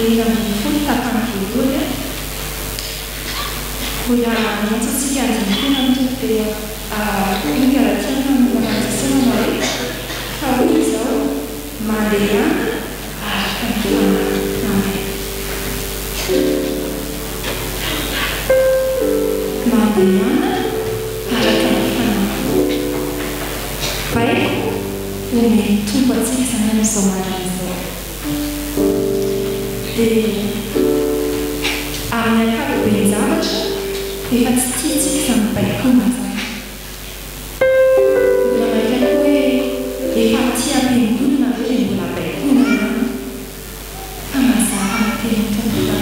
eny amin'ny folo tapany voalohany mbola nantsasika azy tena mitoko dia inkaratiana mananjasana hoe fa hoy izao mandeha araka ny fananay mandeha araka ny fananay baiko ome tombo atsika izany amin'izao marina izao dia amin'ny ankapobeny zavatra efa tsy tiantsika izany baikona zany mbola maikako hoe efa tia ampiangonana hoe mbola baikona ihany fa mazava ny tena tomboka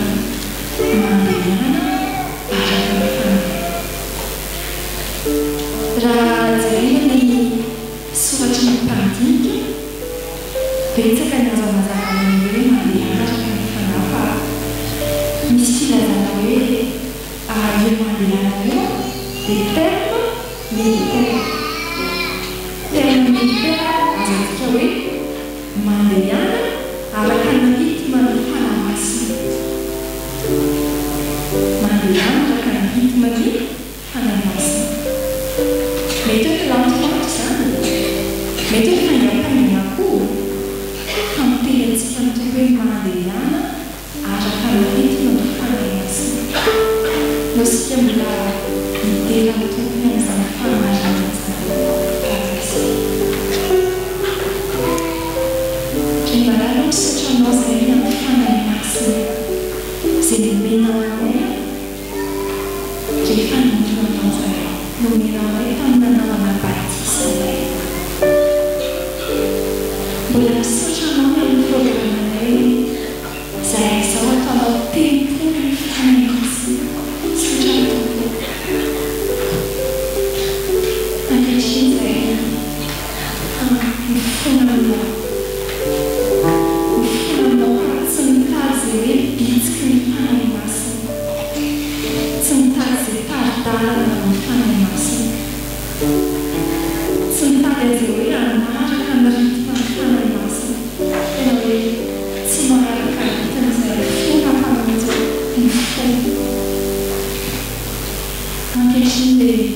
mandehana araka ny fananay raha jerena ny soratra ny mpandinika betsaka ny azo mazava ny hoe mandeha araka ny fananay fa misy filazana hoe io mandeha io dia terme militaire azantsika hoe mandehana araka ny ritme ny fanamasina mandehana araka ny ritme ny fanamasina mety hoe plantemente zany mety hoe faingampaingana koa fa mitelantsika mitoko hoe mandehana araka ny ritme ny fanamasina no sika mbola mitera ny tompony amin'izany fahamarina rehefa misotranao zay amin'ny fanahy masina izay nomenao anay rehefa nomenao zay nomenao anay taminanao anabatisa ilay mbola misotranao amin'ny programanay zay izao ataonao tempony ny fanahy masina sotra tompo ankehitriny zay mifonanao tsy mitazy hoe bitsiky ny fanahy masina tsy mitazy taridalana ny fanahy masina tsy mitady azy hoe anaraka ny ritme ny fanahy masina tena hoe tsy manaraka ritin'izay fona mpamonjy ny fona ankehitriny dia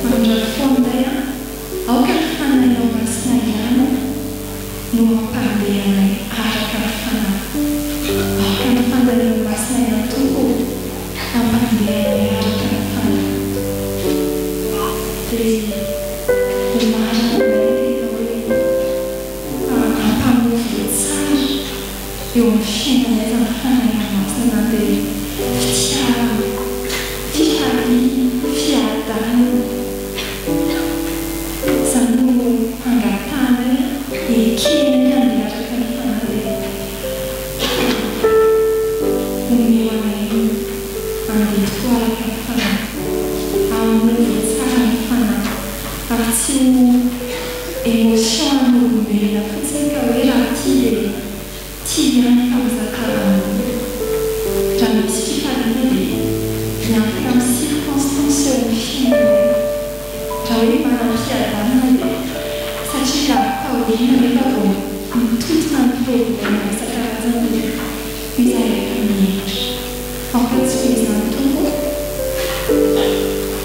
manondraky fonday aoka ny fanahinao masina ihany no mampandehanay araka ny fanahy aoka ny fandahinao masina ihany tompo mampandehanay araka ny fanahy dia marina nay tena hoe ampamovo tsara eo amin'ny fiainanay zany fanahy masina na dia fiadana zany no angatana ekeny andeha araka ny fanahy omeo anay andeha tokoa araka ny fanahy amovo tsara ny fanahy ary tsy ho émotion an'olombelona fotsiny ka hoe raha tia dia tia ihany famizakaran'olo raha misy fifaliana dia miankina amin'ny circonstance eo amin'ny fiainanay raha hoe manam-piadana dia satria taoriana rehefa vao mitotona ny problème isan-karazany dia iza rehefa mihevitra ampatsy hoe izany tompo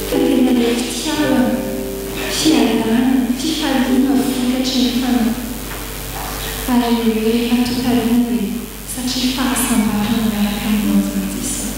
fa tena le fitiavana fiadana fifaliana vokatry ny fanahy ary hoe rehefa totaliana dia satria fahasambarana miaraka aminao zany sisa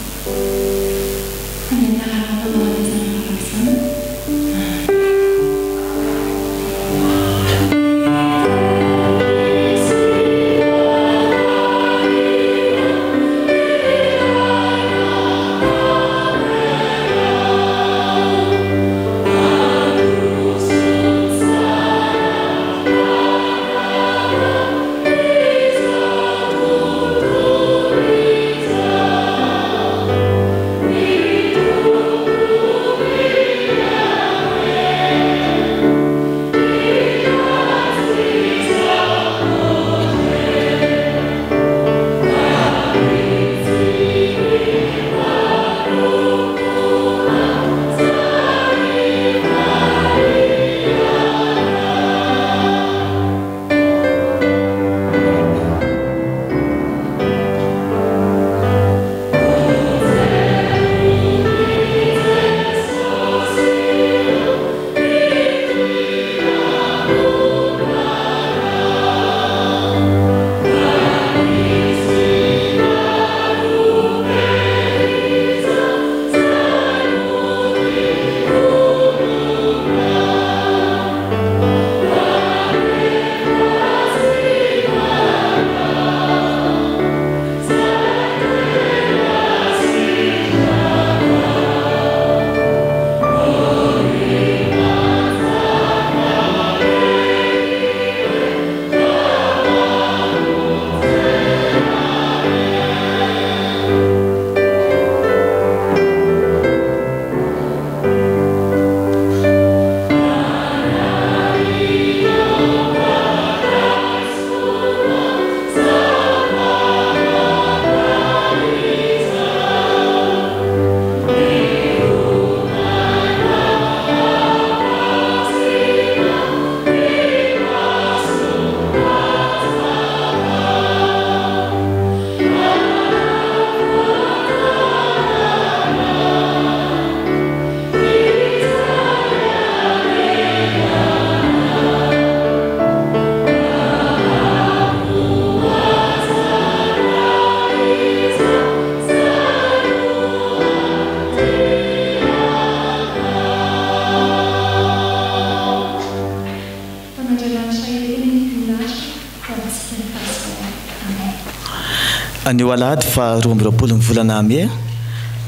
Anio alahady fa 2020 ny volana May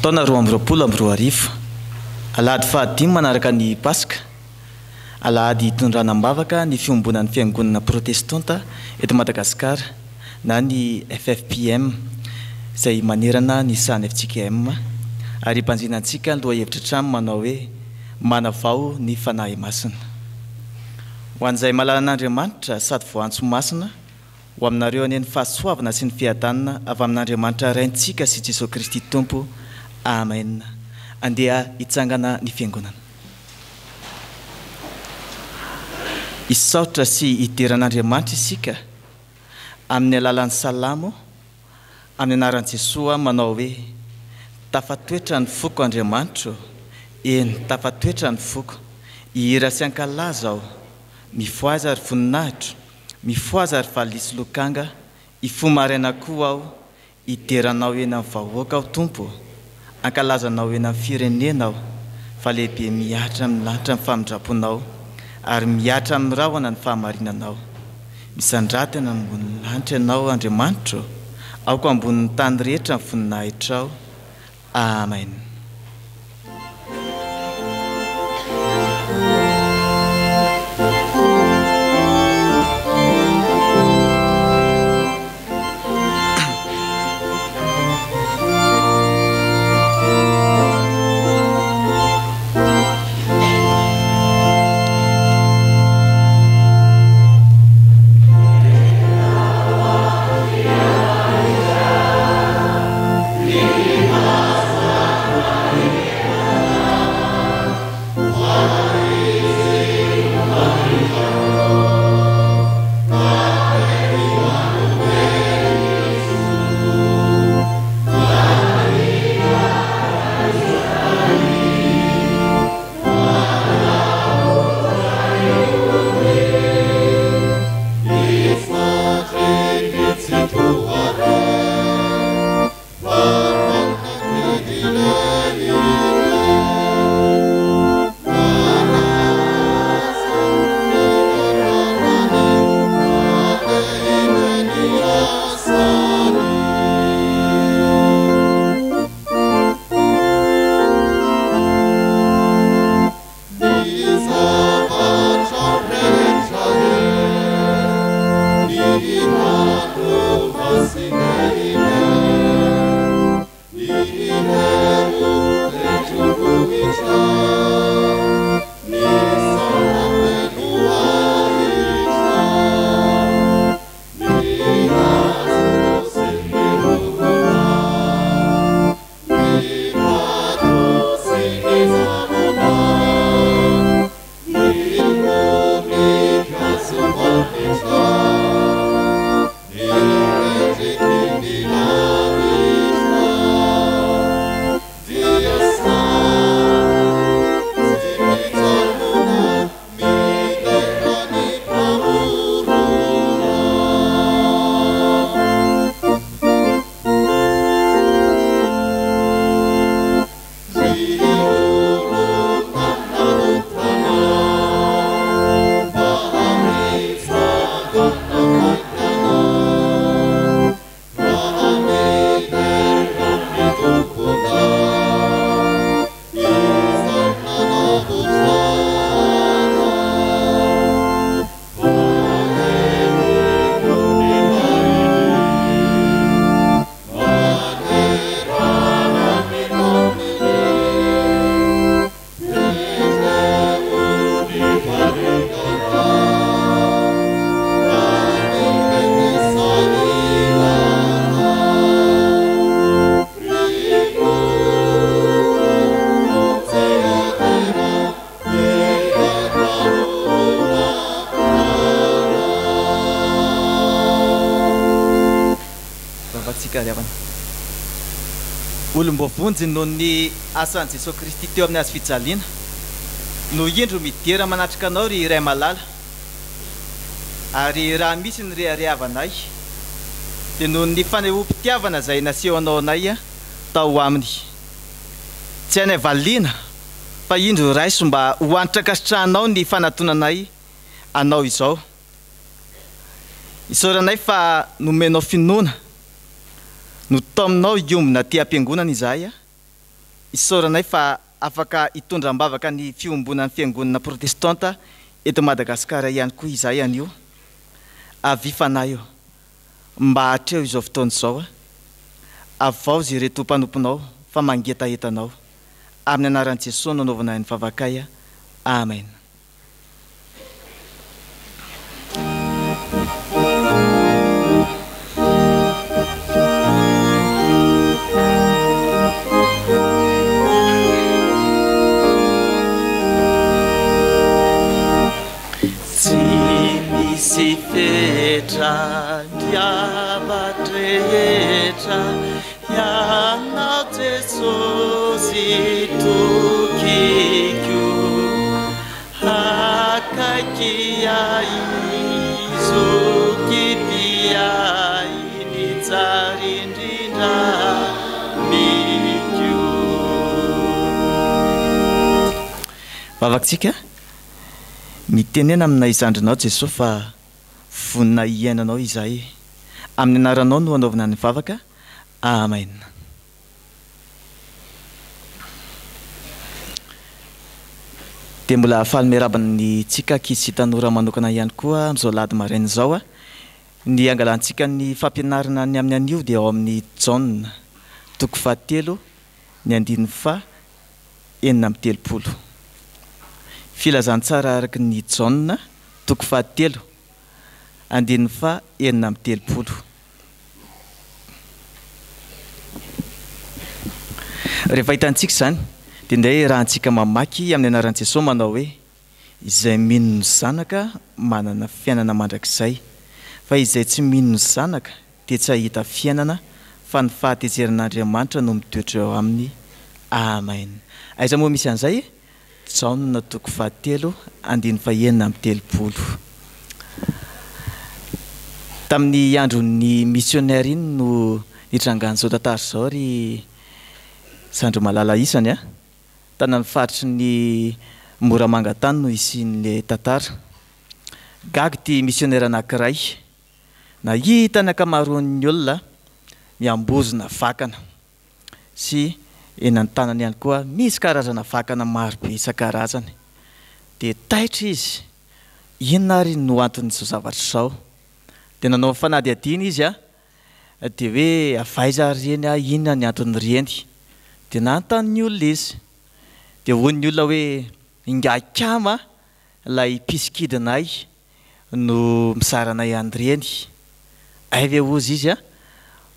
taona 2020 alahady fahadimy manaraka ny Pasika. Alahady tondranam-bavaka ny fiombonan'ny fiangonana protestanta eto Madagasikara na ny FFPM izay manerana ny sany FTKM ary mpanjinantsika ny lohahevitra hatramy manao hoe manavao ny fanahy masina. Ho an'izay malalan'Andriamanitra sady voantso masina ho aminareo aneny fahasoavana sy ny fiadanana avy amin'Andriamanitra raintsika sy Jesosy Kristy Tompo. Amen. Andeha hitsangana ny fiangonana. Isaotra sy hideran'Andriamanitra isika amin'ny alalan'ny salamo amin'ny anaran'i Jesosy manao hoe tafatoetra ny foko Andriamanitra, eny tafatoetra ny foko, ihira sy ankalaza aho, mifoaza ary voninahitra, mifoaza ary valisy lokanga, ifomaraina koa aho, hideranao eny amin'ny vahoaka aho Tompo, ankalazanao eny amin'ny firenena aho, fa lehibe miatra amin'ny lanitra amin'ny famindraponao, ary miatra amin'ny rahona ny fahamarinanao. Misandratana ambony lanitra ianao Andriamanitra, aoko ambonin'ny tany rehetra ny voninahitra aho. Amen. Olombovonjy noho ny asan'i Jesosy Kristy teo amin'ny azy fijaliana no indro midera manatrika anao ry iray malala, ary raha misy ny reharehavanay dia noho ny fanehoam-pitiavana izay naseho anao anay tao aminy. Tsy hainay valiana fa indro raiso mba hoanitra kasitrahanao ny fanatonanay anao izao. Isaoranay fa nomenao finoana no taminao iombona ty ampiangonana izahay isaoranay fa afaka hitondram-bavaka ny fiombonan'ny fiangonana protestanta eto Madagasikara ihany koa izahay anio avy fanahy io mba hatreo izao fotoana izao avao zay reto mpanomponao fa mangetahetanao amin'ny anaran'i Jesosy nanaovana ny vavakay amen. Si fetra diavatra rehetra ianao Jesosy tokiko akaiky aizoky diay ny tsara indrindra mikio. Vavatsika mitenena amina izandrinao Jesosy fa vonina iainanao izahay amin'ny anaranao no anaovana ny vavaka amen. Dia mbola afaly miarabana ny tsika ankizy sy tanora manokana ihany koa amin'izao lady maraina izao ny angalantsika ny fampianarana ny amin'ny anio dia ao amin'ny Jaona 3:7-9:30 filazantsara araka ny Jaona 3:7-9:30. Rehefa hitantsika izany dia indray raha antsika mamaky amin'ny anaran'i Jesosy manao hoe izay mino ny zanaka manana fiainana mandrakizay fa izay tsy mino ny zanaka dia tsy hahita fiainana fa ny fahatezerin'Andriamanitra no mitoetra eo aminy amen. Aiza moa misy an'izay? Jaona 3:7-9:30. Tamin'ny andron'ny missionnaire iny no nitrangan'izao tantara izao ry Sandro Malala isany tanany faritry ny Moramanga tany no isian'le tantara. Gaga ty missionnaire anankiray nahita ny ankamaroan'ny olona miambozona vakana sy eny an-tanany ihany koa misy karazana vakana marobe isan-karazany. Dia taitra izy inona ary no anton'izao zavatra izao. Dia nanao fanadihadiana izy dia hoe avaiza reny inona ny antony reny. Dia nanontany olona izy dia hoy ny olona hoe ingakama ilay pisikidinay no misaranay andreny. Avy ozy izy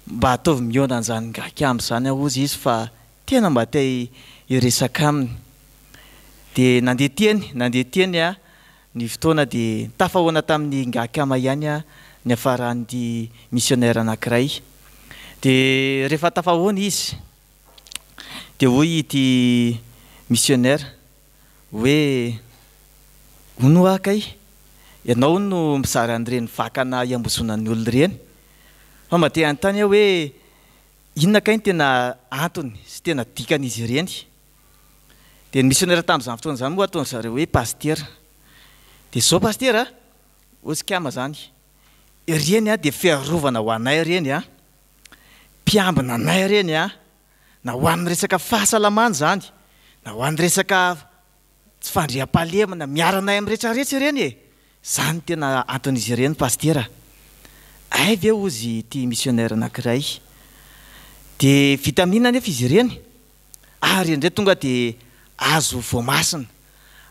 mba ataovy miona an'izany ingakama izany ozy izy fa tena mba te hiresaka aminy. Dia nandeha teny ny fotoana dia tafahoana tamin'ny ingakama ihany ny afaran'ny missionnaire anankiray. Dia rehefa tafahoana izy dia hoy ity missionnaire hoe hono akay ianao no mizara an'ireny vakana iambozonan'ny olona ireny fa mba te hanontany hoe inona kay ny tena antony sy tena dikan'izy ireny. Dia ny missionnaire tamin'izany fotoana izany moa ataony zareo hoe pastera. Dia izao pastera ozy kama zany ireny dia fiarovana ho anay ireny mpiambina anay ireny na ho an'ny resaka fahasalamana zany na ho an'ny resaka tsy fandriam-pahalemana miaranay amin'ny rehetrarehetra ireny zany tena anton'izy ireny pastera. Ay ve ozy ity missionnaire anankiray. Dia vitamina nefa izy ireny ary indray tonga dia azo voamasina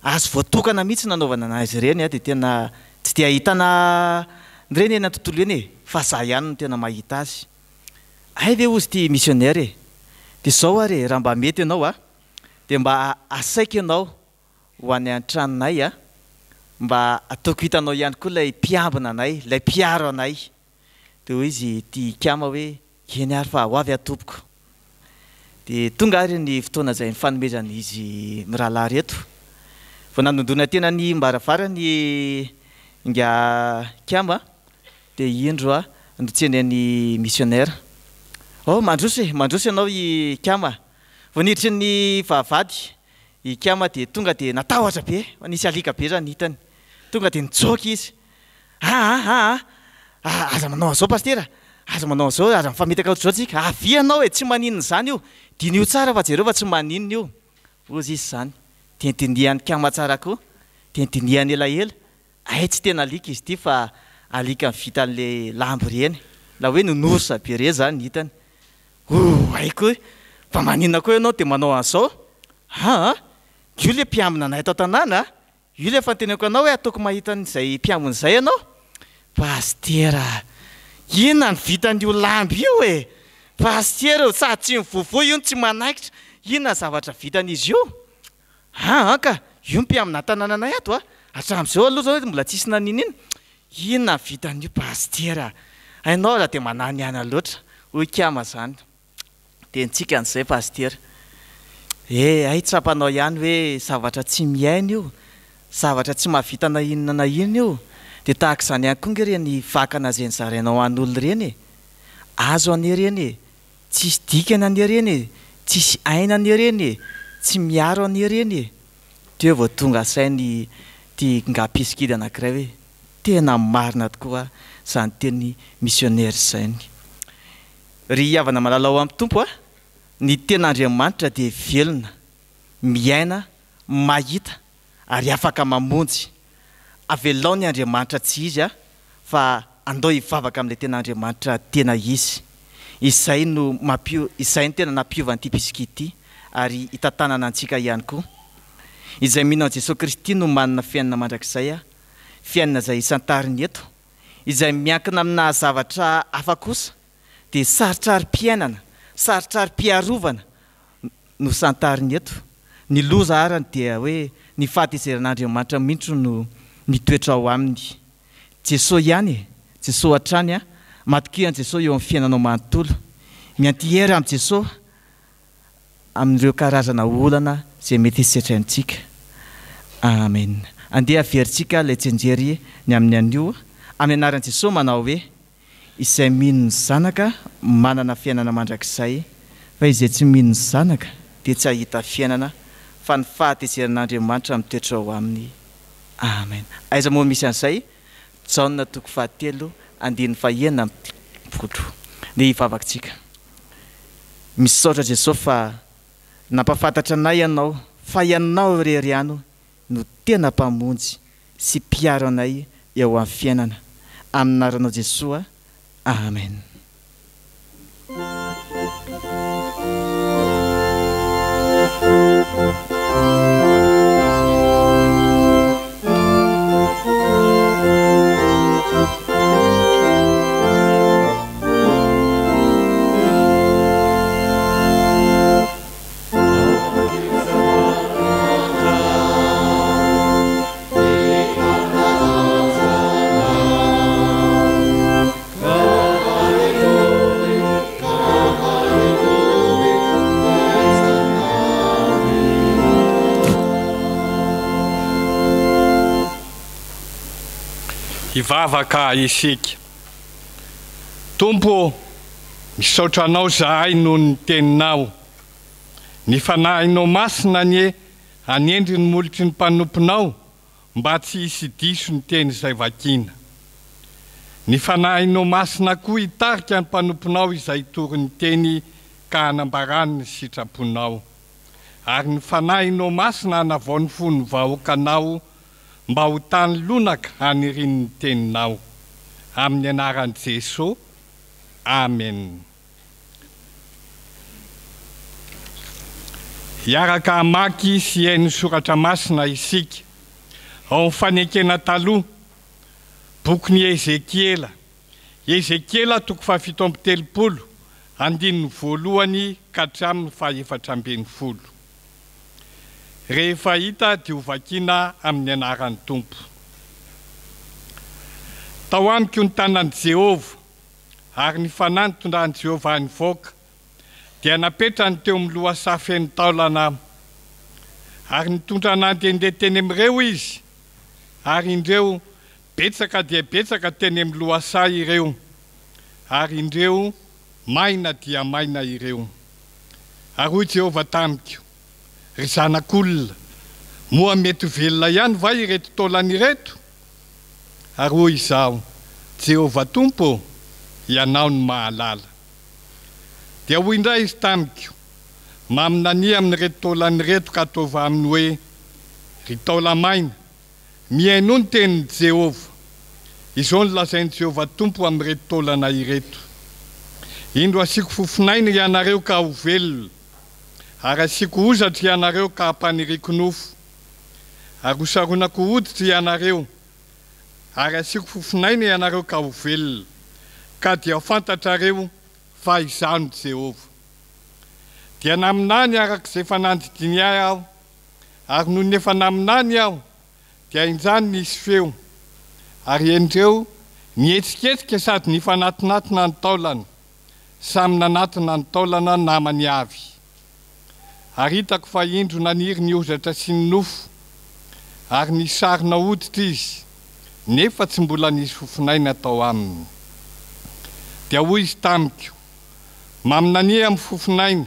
azo voatokana mihitsy nanaovana anazy ireny dia tena tsy dia ahitana ireny eny an-tontolo eny fa za ihany no tena mahita azy. Ay ve ozy ity missionnaire dia izao ary raha mba mety ianao dia mba asaika ianao ho any an-tranonay mba ataoko hitanao ihany koa ilay mpiambina anay ilay mpiaro anay. Dia hoy izy ity kama hoe eny ary fa ho avy atopoko. Dia tonga ary ny fotoana izay nifanomezana izy mirahalahy reto vao nanondona tena ny mbaravarany nga kama dia indro notsenany missionnaire mandroso ianao i kama. Vao niditry ny vavady i kama dia tonga dia natahotra be nisy alika be zany hitany tonga dia nitsoka izy aza manao an'izao pastera aza manao zao aza mifametaka ohatr'izao tsika avianao tsy maninona zany io dinio tsara fa jereo fa tsy maninona io ozy izy zany tentiniany kama tsara koa tentiniany elaela ay tsy tena alika izy ty fa alika mivita an'le lambo reny la hoe nonorsa be re zany hitany aiko fa maninona koa ianao de manao an'izao io le mpiamina anay atao tanàna io le fanteneko anao hoe ataoko mahitan'izay mpiamina izay ianao pastera inona ny vitan'io lamby io e pastera sady tsy mivovo io tsy manaikitra inona zavatra vitan'izy io ka io mpiamina tanàna anay ato atram'izao aloha zao hoe mbola tsisy nanina iny inona ny vitan'io pastera ainao raha de manany ana loatra hoy kama zany de ntsika an'izay pastera ay tsapanao ihany hoe zavatra tsy miaina io zavatra tsy mahavita na inona na inona io de tahaka izany ihany koa ngereny vakana zay nyzarainao an'olona reny azo ane reny tsisy dikana ane reny tsisy aina ane reny tsy miaro ane reny teo vao tonga sainy ty ngapisikida anankiray hoe tena marina tokoa zany teny missionnaire zainy ry havana malalao amin'ny tompo ny ten'Andriamanitra de velona miaina mahita ary afaka mamonjy avelao ny Andriamanitra tsy izy fa andao hivavaka amin'ilay ten'Andriamanitra tena izy izay no izay ny tena nampiovan'ity pisikity ary hitantanana antsika ihany koa izay minao Jesosy Kristy no manana fiainana mandrakizay fiainana izay isantariny eto izay miankina amina zavatra hafa kosa de saritrary-piainana saritrary-piarovana no santariny eto ny loza arany dia hoe ny fahatezerin'Andriamanitra mihitsy no mitoetra ao aminy Jesosy ihany Jesosy hatrany matokian Jesosy eo amin'ny fiainanao manontolo miantiera amin'ny Jesosy amin'ireo karazana olana zay mety hisetraintsika amen andeha averintsika ilay tsenjery ny amin'ny anio amin'ny anaran'i Jesosy manao hoe izay mino ny zanaka manana fiainana mandrakizay fa izay tsy mino ny zanaka dia tsy hahita fiainana fa ny fahatezerin'Andriamanitra mitoetra ao aminy amen aiza moa misy an'izay Jaona 7:1-9 dia hivavakintsika misaotra Jesosy fa nampafantatra anay ianao fa ianao irery ano no tena mpamonjy sy mpiaro anay eo amin'ny fiainana amin'ny anaranao Jesosy amen Hivavaka isika Tompo misaotra anao zahay noho ny teninao ny fanahinao masina ny anendry ny molotry ny mpanomponao mba tsy hisy diso ny teny izay vakina ny fanahinao masina koa hitarika ny mpanomponao izay tory ny teny ka hanambarany ny sitraponao ary ny fanahinao masina hanavao ny fony vahoakanao mba ho tany lonaka aniriny ny teninao amin'ny anaran'i Jesosy amen hiaraka hamaky sy hainy soratra masina isika ao amin'ny fanekena taloha bokin'i Ezekiela 7:30 andininy voalohany ka hatramin'ny 7:40 rehefa hita dia ho vakiana amin'ny anaran'ny Tompo tao amiko ny tanan'i Jehova ary ny fanahy nitondrahan'i Jehova nivoaka dia napetrany teo amin'ny lohasaha feno taolana ary nitondra nandehandeha teny amin'ireo izy ary indreo betsaka dia betsaka teny amin'ny lohasaha ireo ary indreo maina dia maina ireo ary hoy Jehova tamiko ry zanak'olona moa mety velona ihany va ireto taolana ireto ary hoy izao Jehova Tompo ianao ny mahalala. Dia hoy indray izy tamiko, maminania amin'ny reto taolany reto ka ataova aminy hoe ry taola maina, miaino ny tenin'i Jehova. Izao ny lazain'i Jehova Tompo amin'ny reto taolana ireto. Indro asiako fofinaina ianareo ka ho velona, ary asiako ozatra ianareo ka hampaniriako nofo, ary hosaronako hoditra ianareo, ary asiako fofinaina ianareo ka ho velona, ka dia fantatrareo fa izaho ny Jehova. Dia naminany arak'izay efa nandidiny aho, ary noho ny efa naminany aho, dia injany nisy feo, ary endreo nihetsiketsika sady nifanatinatina ny taolana, samy nanatina ny taolana namany avy. Ary hitako fa indro naniry ny ozatra sy ny nofo, ary nisarona hoditra izy, nefa tsy mbola nisy fofinaina tao aminy. Dia hoy izy tamiko, maminania amin'ny fofinaina,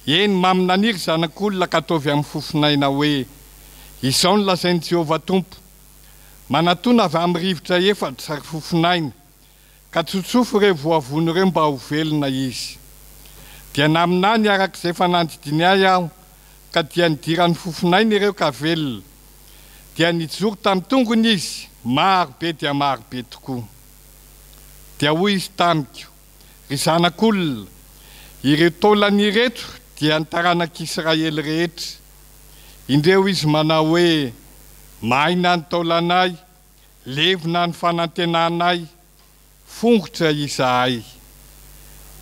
eny maminaniry zanak'olona ka ataovy amin'ny fofinaina hoe izao ny lazain'i Jehova Tompo, manatona avy amin'ny rivotra efatra ary fofinaina, ka tsotsofo ireo voavono ireo mba ho velona izy. Dia naminany arak'izay efa nandidiny aho, ka dia nidiran'ny fofinaina ireo ka velona, dia nijoro tamin'ny tongony izy, marobe dia marobe tokoa. Dia hoy izy tamiko, ry zanak'olona, ireo taolany ireto dia ny taranak'Israely rehetra. Indreo izy manao hoe maina ny taolanay, levona ny fanantenanay, fongotra izahay.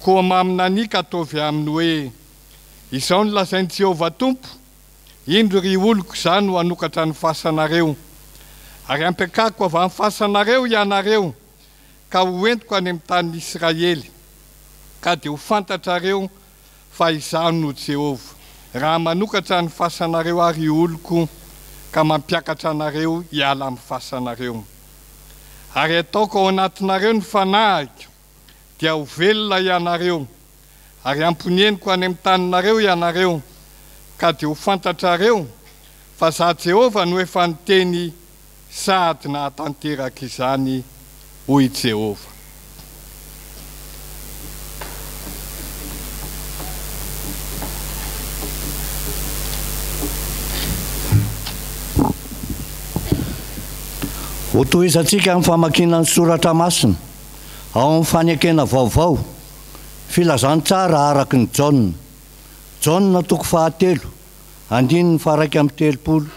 Koa maminany ka ataovy aminy hoe izao ny lazain'i Jehova Tompo, indro ry oloko izany ho hanokatra ny fasanareo, ary ampiakako avy amin'ny fasanareo ianareo, ka ho entiko any amin'ny tanin'i Israely, ka dia ho fantatrareo fa izaho no Jehova, raha manokatra ny fasanareo ary oloko, ka mampiakatra anareo hiala amin'ny fasanareo. Ary ataoko ao anatinareo ny fanahiko, dia ho velona ianareo, ary amponeniko any amin'ny taninareo ianareo, ka dia ho fantatrareo fa za Jehova no efa niteny sady nahatanteraka izany, hoy Jehova. Ho tohizatsika amin'ny famakiana ny soratra masina ao amin'ny fanekena vaovao, filazany tsara araky ny Jaona. Jaona toko 7, andininy 1:30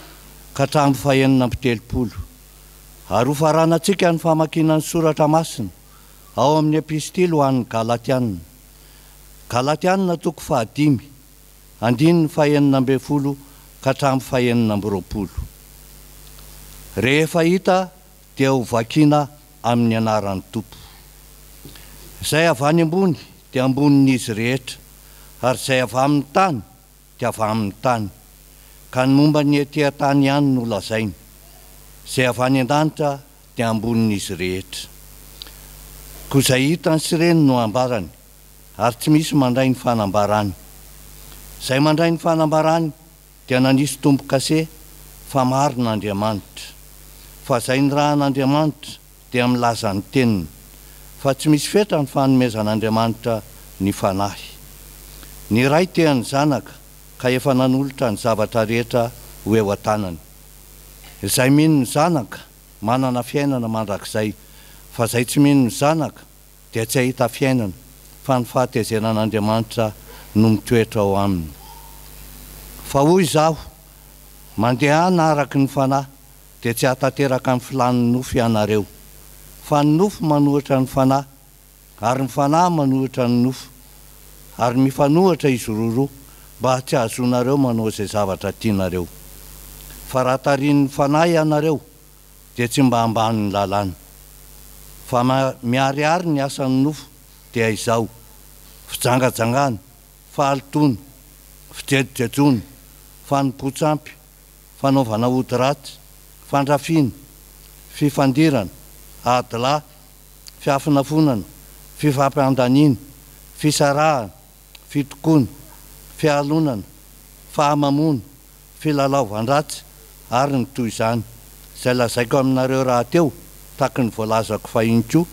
ka hatramin'ny 4:30. Ary ho faranantsika ny famakiana ny soratra masina ao amin'ny epistily ho an'ny Galatiana. Galatiana toko 5, andininy 9:20 ka hatramin'ny 9:20. Rehefa hita dia ho vakiana amin'ny anaran'ny Tompo. Izay avy any ambony dia ambonin'izy rehetra, ary izay avy amin'ny tany dia avy amin'ny tany, ka ny momba ny etỳ tany ihany no lazainy. Izay avy any an-danitra dia ambonin'izy rehetra. Koa izay hitany sy reny no ambarany, ary tsy misy mandray ny fanambarany. Izay mandray ny fanambarany dia nanisy tombo-kase fa marin'Andriamanitra. Fa izay ny rahan'Andriamanitra dia milaza ny teniny, fa tsy misy fetra ny fanomezan'Andriamanitra ny fanahy. Ny ray tea ny zanaka, ka efa nanolotra ny zavatra rehetra ho eo an-tanany. Izay mino ny zanaka manana fiainana mandrakizay, fa izay tsy mino ny zanaka dia tsy ahita fiainana, fa ny fahatezenan'Andriamanitra no mitoetra ao aminy. Fa hoy izaho, mandeha araky ny fanahy, dia tsy hatateraka ny filan'ny nofo ianareo, fa ny nofo manohatra ny fanahy, ary ny fanahy manohatra ny nofo, ary mifanohatra izy roa mba tsy ahazonareo manao izay zavatra tianareo. Fa raha tarian'ny fanahy ianareo dia tsy mba ambany ny lalàna. Fa miariary ny asan'ny nofo dia izao: fijangajangana, fahalitoana, fijejojejoana, fanompontsampy, fanaovana ody ratsy, fandrafiana, fifandirana, adilà, fiafinafonana, fifampiandaniana, fisarahana, fitokoana, fialonana, fahamamona, filalaovan-dratsy ary ny toy izany. Izay lazaiko aminareo raha teo taky ny voalazako fahiny koa,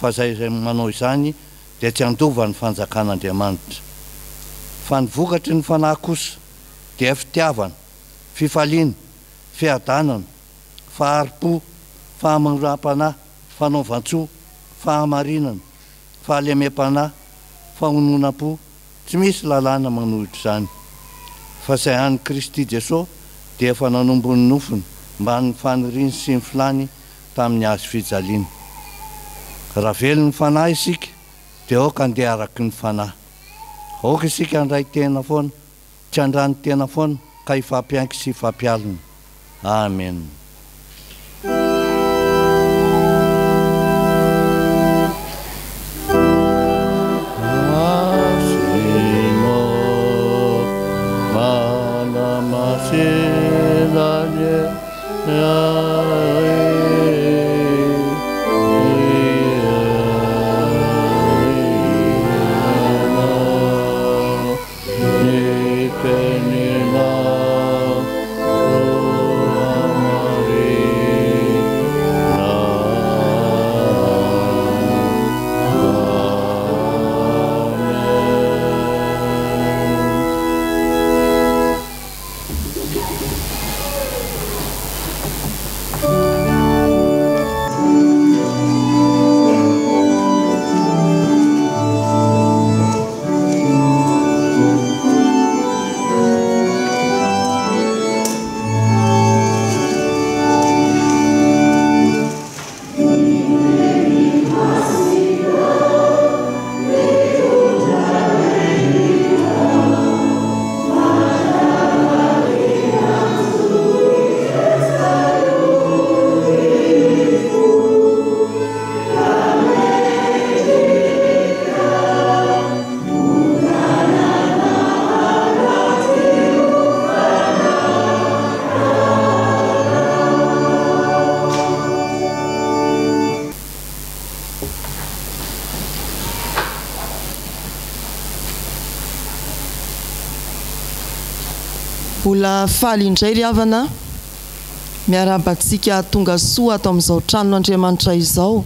fa zay manao izany dia tsy andova ny fanjakan'Andriamanitra. Fa ny vokatry ny fanahy kosa dia fitiavana, fifaliana, fiadanana, faharim-po, fahamanram-panahy, fanaovan-tsoa, fahamarinana, fahalemem-panahy, fahononam-po. Tsy misy lalàna manohitra izany. Fa zay any Kristy Jesosy dia efa nanombo ny nofony mba ny faniriany sy ny filany tamin'ny azy fijaliana. Raha velo ny fanahy isika dia aoka andeha araky ny fanahy. Aoka isika andray tena foana, tsy andrany tena foana ka ifampianky sy ifampialina. Amen. Mbola faly indray ry havana, miarabantsika tonga soa atao amin'izao tranon'Andriamanitra izao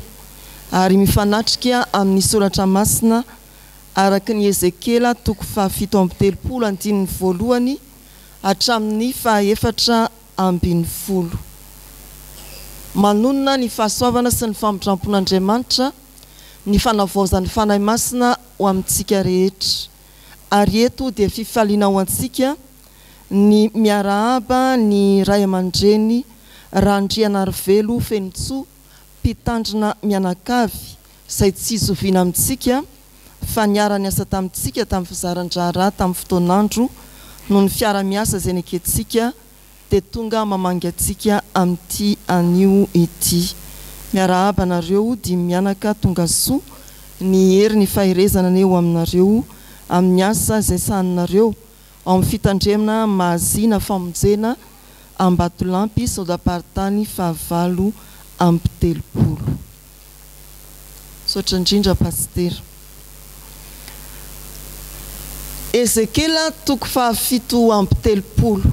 ary mifanatrika amin'ny soratra masina araky ny Ezekela toko fahafito amby telopolo andininy voalohany hatramin'ny fahaefatra ambin'ny folo. Manonona ny fahasoavana sy ny famindrampon'Andriamanitra, ny fanavaozan'ny fanahy masina ho amintsika rehetra. Ary eto dia fifaliana ho antsika ny miarahaba ny ray aman-dreny Randriana Arivelo Fenitsoa mpitandrina mianakavy izay tsy zoviana amintsika fa niara niasa tamintsika tamin'ny fizaran-draharaha tamin'ny fotoanandro noho ny fiara-miasa izay nekentsika dia tonga mamangy antsika amin'ity anio ity. Miarahaba nareo dia mianaka tonga soa, ny hery ny fahirezana eo aminareo amin'ny asa izay sahaninareo ao amin'ny fitandremana mahazina famonjena Ambatolampy Sodapartany fahavalo amby telopolo. Sotra indrindra pastera. Ezekela toko fahafito amby telopolo.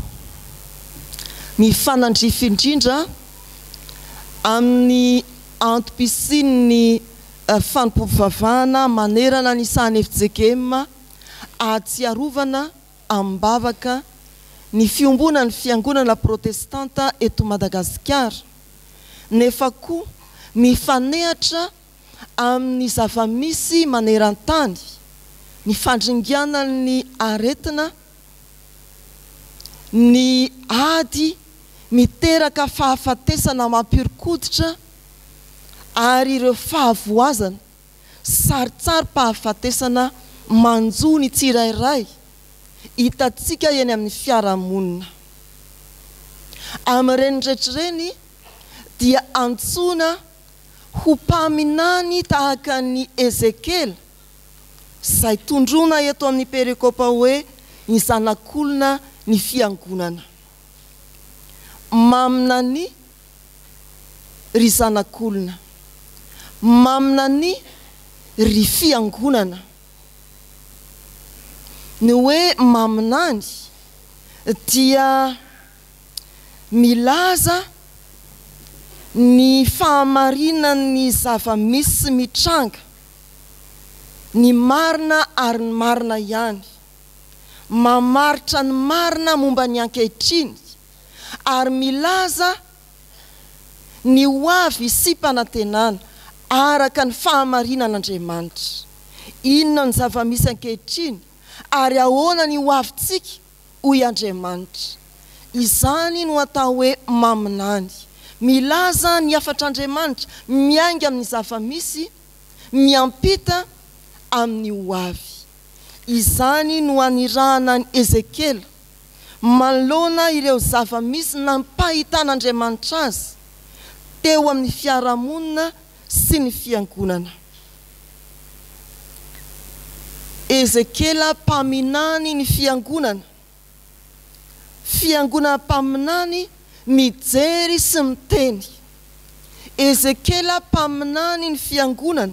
Mifanandrify indrindra amin'ny antom-pisian'ny fanompovavahana manerana ny sahany Efjekema ahatsiarovana ambavaka ny fiombona ny fiangonana protestanta eto Madagasikara, nefa koa mifanehatra amin'ny zava-misy maneran-tany, ny fandringana ny aretina, ny ady miteraka fahafatesana mampirikoditra ary ireo fahavoazana saritsary-pahafatesana manjo ny tsirairay hitatsika eny amin'ny fiarahamonina. Amin'ireny rehetrareny dia antsoina ho mpaminany tahaka ny Ezekela izay tondrona eto amin'ny perikopa hoe ny zanak'olona ny fiangonana. Mamina ny ry zanak'olona, mamina ny ry fiangonana. Ny hoe maminany dia milaza ny fahamarinany zava-misy mitranga ny marina ary ny marina ihany, mamaritra ny marina momba ny ankehitriny ary milaza ny hoavy sy mpanantenana araka ny fahamarinan'Andriamanitra. Inona ny zava-misy ankehitriny ary ahoana ny hoavintsika hoy Andriamanitra. Izany no atao hoe maminany, milaza ny afatr'Andriamanitra, miainga amin'ny zava-misy, miampita amin'ny hoavy. Izany no anirahana ny Ezekela manoloana ireo zava-misy nampahitan'Andriamanitra azy teo amin'ny fiarahamonina sy ny fiangonana. Ezekela mpaminany ny fiangonana, fiangonana mpaminany mijery sy miteny. Ezekela mpaminany ny fiangonana,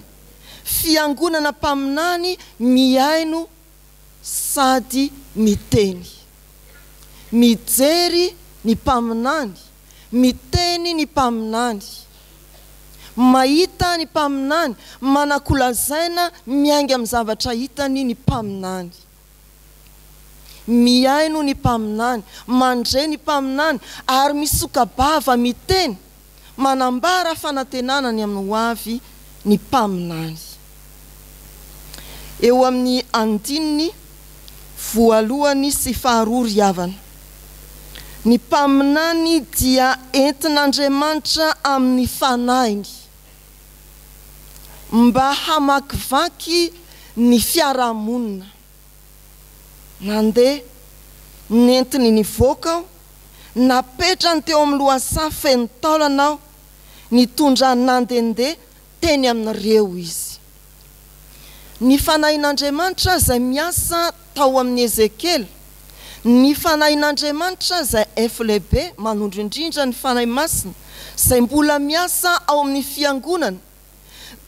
fiangonana mpaminany miaino sady miteny. Mijery ny mpaminany, miteny ny mpaminany, mahita ny mpaminany, manakolazaina miainga amin'ny zavatra hitany ny mpaminany. Miaino ny mpaminany, mandre ny mpaminany ary misokabava miteny, manambara fanantenanany amin'ny hoavy ny mpaminany. Eo amin'ny andininy voalohany sy faharoa riavana. Ny mpaminany dia entin'Andriamanitra amin'ny fanahiny mba hamakivaky ny fiarahamonina. Nandeha nentiny nivoaka, napetrany teo amin'ny lohasaha feno taolana aho, nitondra nandendeha teny amin'ireo izy. Ny fanahin'Andriamanitra izay miasa tao amin'ny Ezekela, ny fanahin'Andriamanitra izay efa lehibe manondro indrindra ny fanahy masina izay mbola miasa ao amin'ny fiangonana,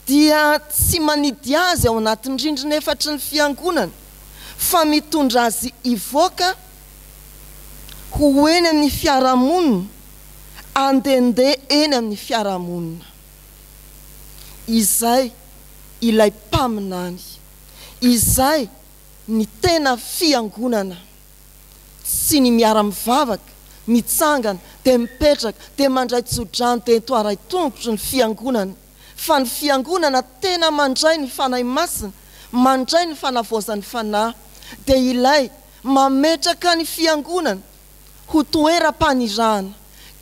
dia tsy manidy azy ao anatin'ny rindrina efatry ny fiangonana, fa mitondra azy ivoaka ho eny amin'ny fiarahamonina, andendeha eny amin'ny fiarahamonina. Izay ilay mpaminany, izay ny tena fiangonana, sy ny miara-mivavaka, mitsangana, dia mipetraka, dia mandray tsodrano, dia toaray tongotro ny fiangonana. Fa ny fiangonana tena mandray ny fanahy masina, mandray ny fanavozan'ny fanahy, dia ilay mametraka ny fiangonana ho toeram-panirahana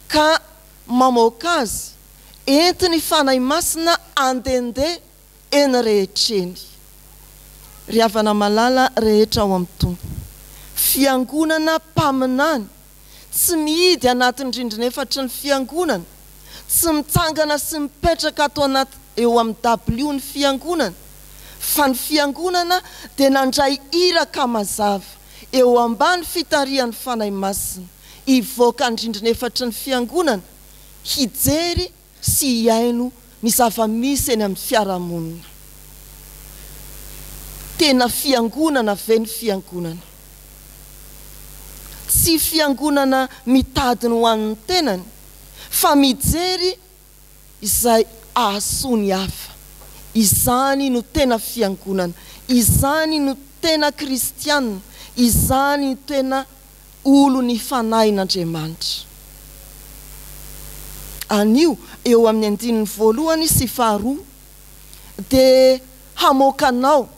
ka mamoaka azy entiny fanahy masina andendeha eny rehetreny. Ry havana malala rehetra ao amin'ny tompo, fiangonana mpaminany tsy mihidy anatin'ny rindrina efatry ny fiangonana, tsy mitsangana sy mipetraka atao anaty eo amin'ny W ny fiangonana, fa ny fiangonana dia nandray iraka mazava eo ambany fitarihan'ny fanahy masina, ivoaka ny rindrina efatry ny fiangonana, hijery sy hiaino ny zava-misy eny amin'ny fiarahamonina. Tena fiangonana ve ny fiangonana? Tsy fiangonana mitadiny ho an'ny tenany, fa mijery izay ahasony hafa. Izany no tena fiangonana, izany no tena kristianina, izany no tena olo ny fanahin'Andriamanitra. Anio eo amin'ny andininy voalohany sy faharoa, dia hamoakanao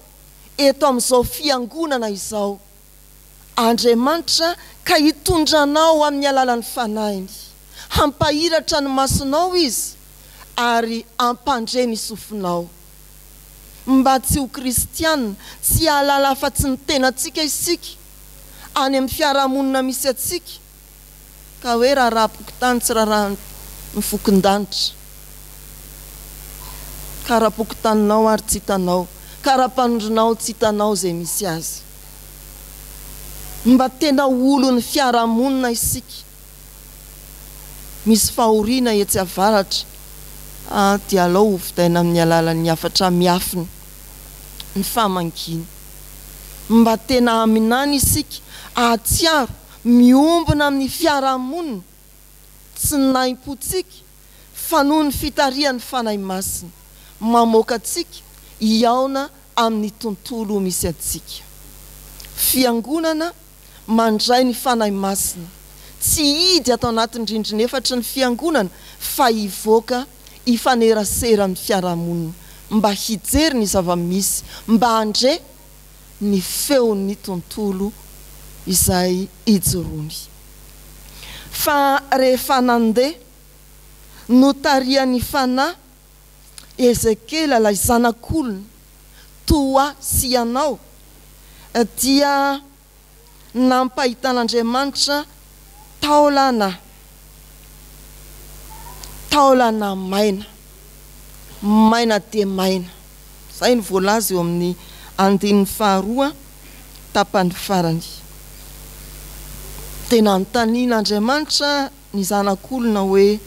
eto amin'izao fiangonana izao Andriamanitra ka hitondranao amin'ny alalan'ny fanahiny, hampahiratra ny masonao izy ary hampandre ny sofinao, mba tsy ho kristianina, tsy hahalala afa-tsy ny tenantsika isika any amin'ny fiarahamonina misy atsika, ka hoe raha-rapoko tany tsy raha mifokon-danitra, ka raha-poko taninao ary tsy hitanao, ka raha-panondronao tsy hitanao izay misy azy. Mba tena olo ny fiarahamonina isika. Misy fahoriana etsy avaratra, dia alao hovidaina amin'ny alalan'ny afatra miafina ny fahamankina. Mba tena aminany isika, ahatsiaro, miombona amin'ny fiarahamonina, tsy naim-potsika, fa noho ny fitarian'ny fanahy masina mamoaka atsika iaona amin'ny tontolo misy atsika. Fiangonana mandray ny fanahy masina tsy hidy atao anatin'ny rindrina efatra ny fiangonana fa hivoaka ifanerasera amin'ny fiarahamonina mba hijery ny zava-misy, mba andre ny feon'ny tontolo izay ijorony. Fa rehefa nandeha notarian'ny fanahy Ezekela ilay zanak'olona toa sy ianao dia nampahitan'Andriamanitra taolana maina dia maina. Zay ny voalaza eo amin'ny andinin'ny faharoa tapany farany. Tena nontanian'Andriamanitra ny zanak'olona hoe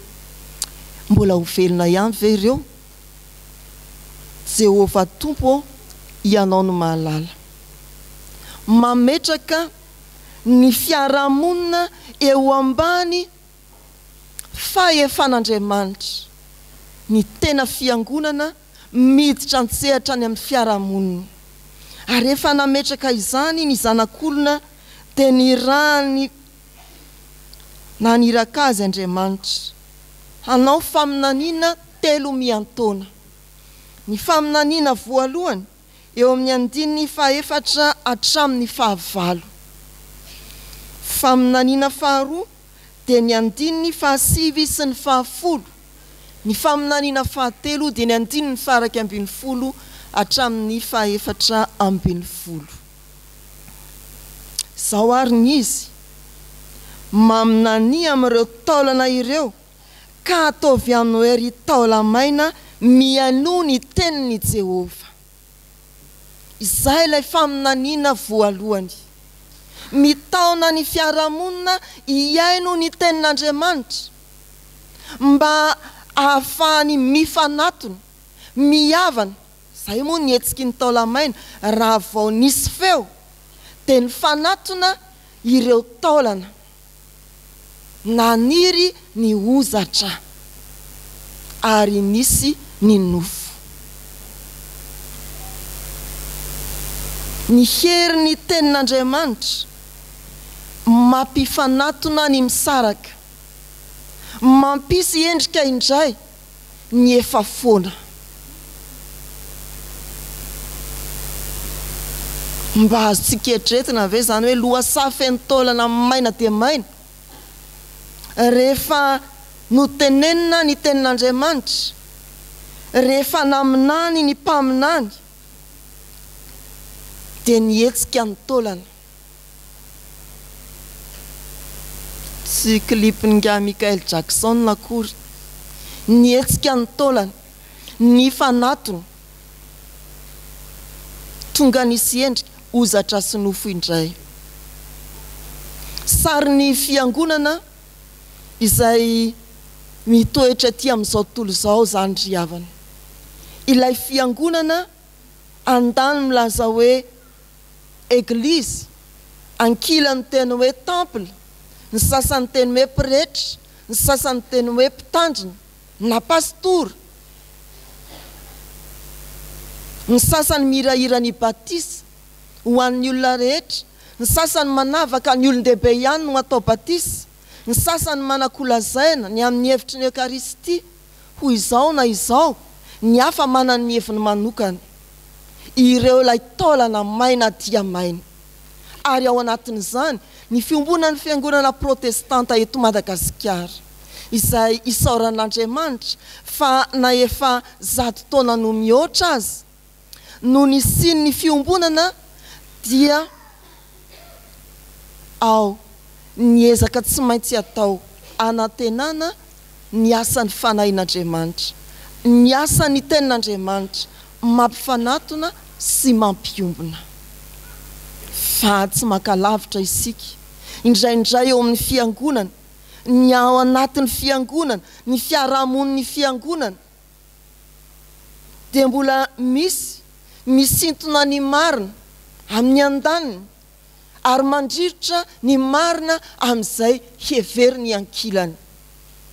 mbola ho velona ihany ve ireo? Jehovah Tompo, ianao no mahalala. Mametraka ny fiarahamonina eo ambany fahefan'Andriamanitra. Ny tena fiangonana miditra antsehatra any amin'ny fiarahamonina. Ary rehefa nametraka izany ny zanak'olona dia nirahany naniraka azy Andriamanitra hanao faminaniana 3 miantaona. Ny faminaniana voalohany eo amin'ny andininy 4 hatramin'ny 9. Faminaniana faharoa dia ny andininy 5 sy ny 10. Ny faminaniana fahatelo dia ny andininy 11 hatramin'ny 14. Zao ary ny izy maminani amin'ireo taolana ireo ka ataovy amin'ny hoe ry taola maina mianoho ny tenin'ny Jehovah. Izay ilay faminaniana voalohany. Mitaona ny fiarahamonina hiaino ny tenin'Andriamanitra mba ahafahany mifanatona, mihavana. Zay moa ny hetsiky ny taola maina raha vao nisy feo dia ny fanatona ireo taolana, naniry ny hozatra ary nisy ny nofo. Ny hery ny tenin'Andriamanitra mampifanatona ny misaraka, mampisy endrika indray ny efa foana. Mba azo tsiketretina ve zany hoe lohasafa ny taolana maina dia maina? Rehefa notenenina ny tenin'Andriamanitra, rehefa naminany ny mpaminany, dia nihetsika ny taolana. Tsy klipin'nga Michael Jackson nakory. Nihetsika ny taolana, ny fanatony, tonga nisy endrika hozatra sy nofo indray. Sary ny fiangonana izay mitoetra aty amin'izao tontolo izao zany ry havana. Ilay fiangonana andany milaza hoe église, ankilany teny hoe temple, ny sasany teny hoe pretra, ny sasany teny hoe mpitandrina na pastora, ny sasany mirahira ny batisa ho an'ny olona rehetra, ny sasany manavaka ny olon-dehibe ihany no atao batisa, ny sasany manakolazaina ny amin'ny hevitry ny Eucharistie ho izao na izao, ny hafa manana ny heviny manokana. Ireo ilay taolana maina dia maina. Ary ao anatin'izany ny fiombonan'ny fiangonana protestanta eto Madagasikara, izay isaoran'Andriamanitra fa na efa 100 taona no mihoatra azy, no nisian'ny fiombonana dia ao niezaka tsy maintsy atao anantenana ny asan'ny fanahin'Andriamanitra, ny asan'ny tenin'Andriamanitra, mampifanatona sy mampiombona. Fa tsy makalavitra isika. Indraindray eo amin'ny fiangonana, ny ao anatin'ny fiangonana, ny fiarahamon'ny fiangonana, dia mbola misintona ny marina amin'ny andaniny ary mandrivotra ny marina amin'izay heveriny ankilany.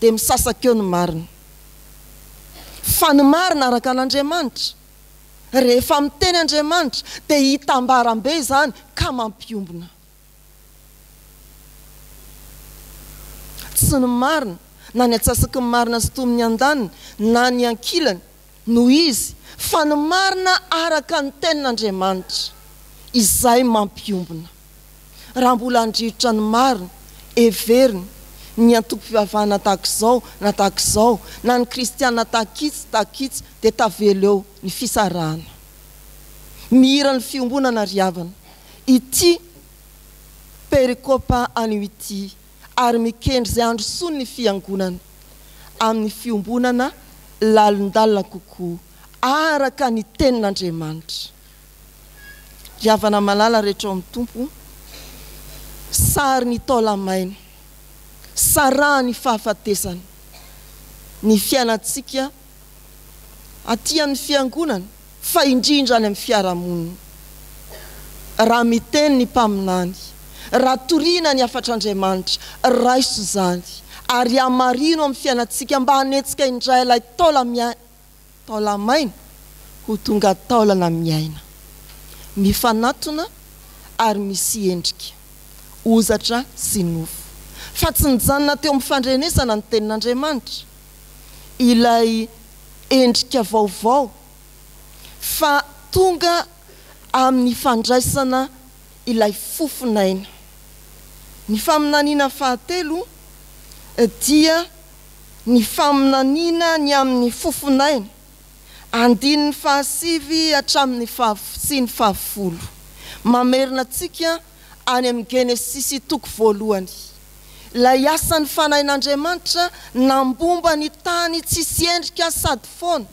Dia misasaka eo ny marina. fa ny marina araka an'Andriamanitra. Rehefa miteny Andriamanitra dia hitambaram-be zany ka mampiombona. Tsy ny marina na ny atsasaky ny marina sy tomy ny andaniny na ny ankilany no izy, fa ny marina araka ny tenin'Andriamanitra izay mampiombona. Raha mbola andrivotra ny marina, everiny ny antoko-pivavahana tahak'izao na tahak'izao, na ny kristiana takitsy dia tavela eo ny fisarahana. Mihira ny fiombonana riavana. Ity perikopa anio ity ary mikendry izay andro sony ny fiangonana amin'ny fiombonana lalindalina kokoa araka ny tenin'Andriamanitra. Riavana malala rehetra ao amin'ny tompo, sary ny taolamaina, saraha ny fahafatesana, ny fiainantsika aty amin'ny fiangonana fa indrindra any amin'ny fiarahamonina. Raha miteny ny mpaminany, raha toriana ny afatr'Andriamanitra, raiso izany ary amarino amin'ny fiainantsika mba hanetsika indray ilay taolamaina ho tonga taolana miaina, mifanatona ary misy endrika, ozatra sy nofo. Fa tsy nijanona teo amin'ny fandrenesana ny tenin'Andriamanitra ilay endrika vaovao, fa tonga amin'ny fandraisana ilay fofinaina. Ny faminaniana fahatelo dia ny faminaniana ny amin'ny fofinaina, andininy fahasivy hatramin'ny sy ny fahafolo. Mamerina antsika any amin'ny Genesisy toko voalohany. Ilay asan'ny fanahin'Andriamanitra nambomba ny tany tsisy endrika sady foana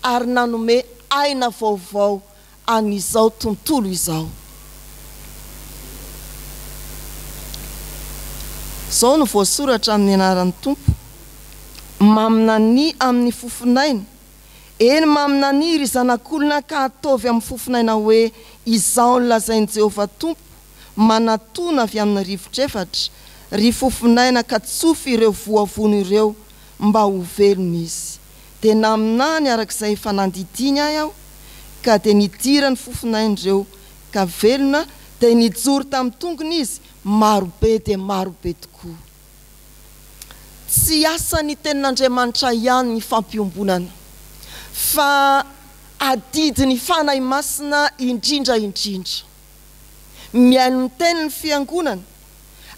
ary nanome aina vaovao an'izao tontolo izao. Zao no voasoratra amin'ny anaran'ny Tompo. Maminany amin'ny fofinaina, eny maminany ry zanak'olona ka ataovy amin'ny fofinaina hoe izao ny lazain'i Jehovah Tompo, manatona avy amin'ny rivotr'efatra, ry fofinaina ka tsofy ireo voavony ireo mba ho velona izy. Dia naminany arak'izay efa nandidiny aho, ka dia nidira ny fofinaina ireo ka velona, dia nijoro tamin'ny tongony izy, marobe dia marobe tokoa. Tsy asa ny tenin'Andriamanitra ihany ny fampiombonana, fa adidy ny fanahy masina indrindra. Miaino ny teniny fiangonana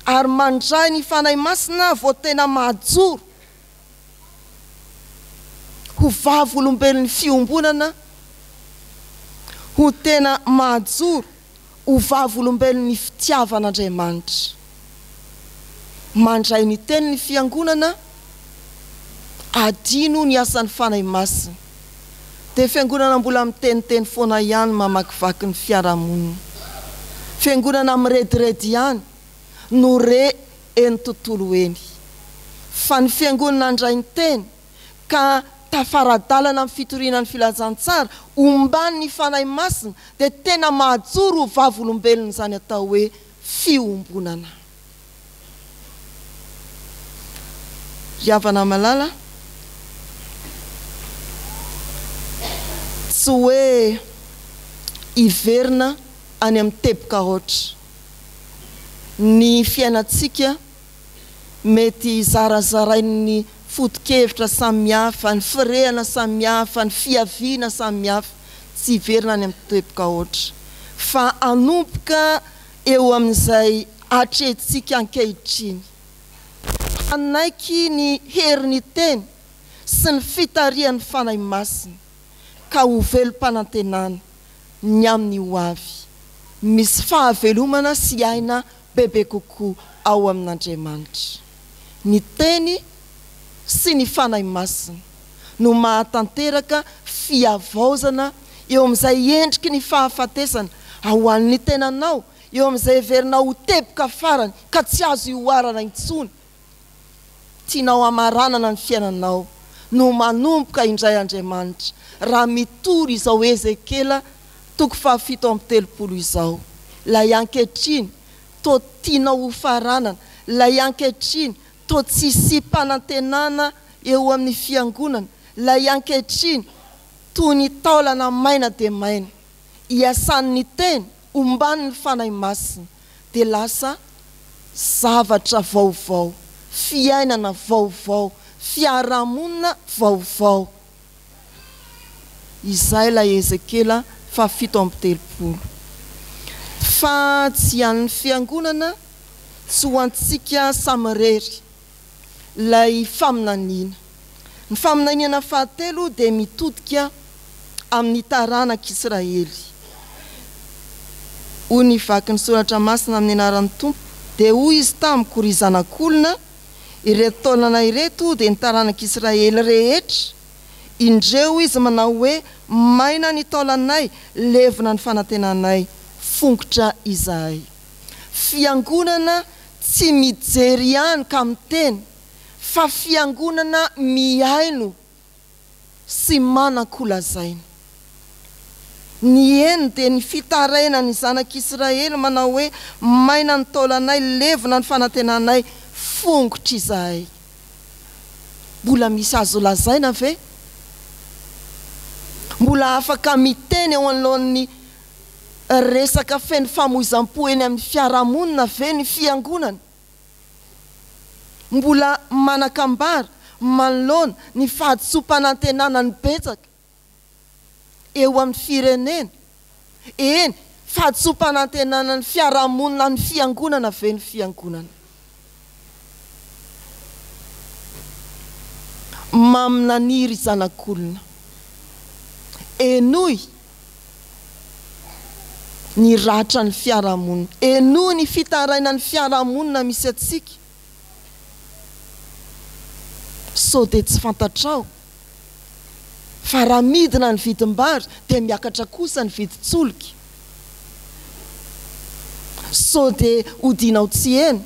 ary mandray ny fanahy masina vao tena mahajoro ho vavolombelon'ny fiombonana, ho tena mahajoro ho vavolombelon'ny fitiavan'Andriamanitra. Mandray ny teniny fiangonana, adino ny asan'ny fanahy masina. Dia fiangonana mbola miteniteny foana ihany mamakivaky ny fiarahamonina. Fiangonana mirediredy ihany no re eny tontolo eny. Fa ny fiangonana andray ny teny ka tafaradalana amin'ny fitoriana ny filazantsara, ombany ny fanahy masina, dia tena mahajoro ho vavolombelona izany atao hoe fiombonana. Riavana malala, tsy hoe iverina any amin'ny teboka ohatra. Ny fiainantsika mety zarazarain'ny foto-kevitra samihafa, ny firehana samihafa, ny fiaviana samihafa, tsy iverina any amin'ny teboka ohatra. Fa anomboka eo amin'izay hatrehintsika ankehitriny. Anaiky ny herin'ny teny sy ny fitarihan'ny fanahy masina ka ho velom-panantenana ny amin'ny ho avy. Misy fahavelomana sy aina bebe kokoa ao amin'Andriamanitra. Ny teny sy ny fanahy masina no mahatanteraka fiavaozana eo amin'izay endriky ny fahafatesana ao an'ny tenanao, eo amin'izay heverinao ho teboka farany ka tsy azo ioarana intsony. Tianao amaranana ny fiainanao no manomboka indray Andriamanitra. Raha mitory izao Ezekela toko 7:30 izao, lay ankehitriny to tianao ho faranana, lay ankehitriny to tsisy mpanantenana eo amin'ny fiangonana, lay ankehitriny toy ny taolana maina dia maina iasan'ny teny ombany ny fanahy masina dia lasa zavatra vaovao, fiainana vaovao, fiarahamonina vaovao. Izay lay Ezekela 7:30. Fa tsy an'ny fiangonana tsy ho antsika samirery lay faminaniana. Ny faminaniana fahatelo dia mitodika amin'ny taranak'Israely. Hoy ny vaky ny soratra masina amin'ny anaran'ny Tompo, dia hoy izy tamiko ry zanak'olona, ireto taolana ireto dia ny taranak'Israely rehetra. Indreo izy manao hoe maina ny taolanay, levona ny fanantenanay, fongotra izahay. Fiangonana tsy mijery ihany ka miteny, fa fiangonana miaino sy manan-kolazaina. Ny eny dia ny fitaraina ny zanak'Israely manao hoe maina ny taolanay, levona ny fanantenanay, fongotra izahay. Mbola misy azo lazaina ve? Mbola afaka miteny eo anoloan'ny resaka feno famoizam-po eny amin'ny fiarahamonina ve ny fiangonana? Mbola manakambara manoloana ny fahadisom-panantenana ny betsaka eo amin'ny firenena? Eny, fahadisom-panantenana ny fiarahamonina ny fiangonana ve ny fiangonana? Maminaniry zanak'olona, enoy ny ratra ny fiarahamonina, enoy ny fitaraina ny fiarahamonina misy atsika. So dia tsy fantatrao fa raha midina ny vidim-bary dia miakatra kosa ny vidin-tsoloky. So dia hodinao tsy eny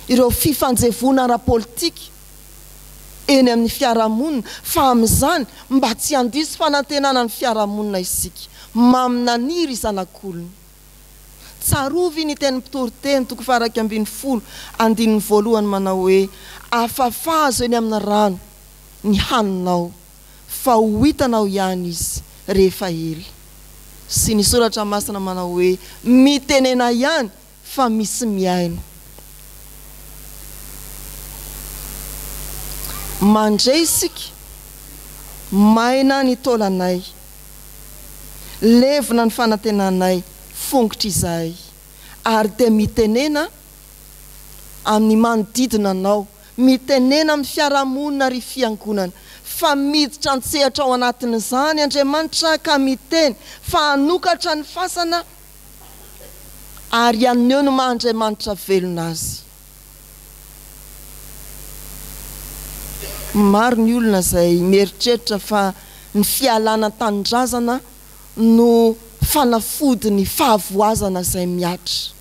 ireo fifanjevona ara-politika eny amin'ny fiarahamonina, fa amin'izany mba tsy handiso fanantenana ny fiarahamonina isika. Maminaniry zanak'olona. Tsarovy ny teny mpitoroteny 2:12 manao hoe afafazo eny amin'ny rano ny haninao, fa ho hitanao ihany izy rehefa ela. Sy ny soratra masina manao hoe mitenena ihany fa misy miaino. Mandray isika maina ny taolanay, levona ny fanantenanay, fongotra izahay, ary dia mitenena amin'ny manodidina anao, mitenena amin'ny fiarahamonina ry fiangonana, fa miditra antsehatra ao anatin'izany Andriamanitra ka miteny fa hanokatra ny fasana ary aneo no maha-Andriamanitra velona azy. Maro ny olona izay mieritreritra fa ny fialana tanindrazana no fanafody ny fahavoazana izay miatra.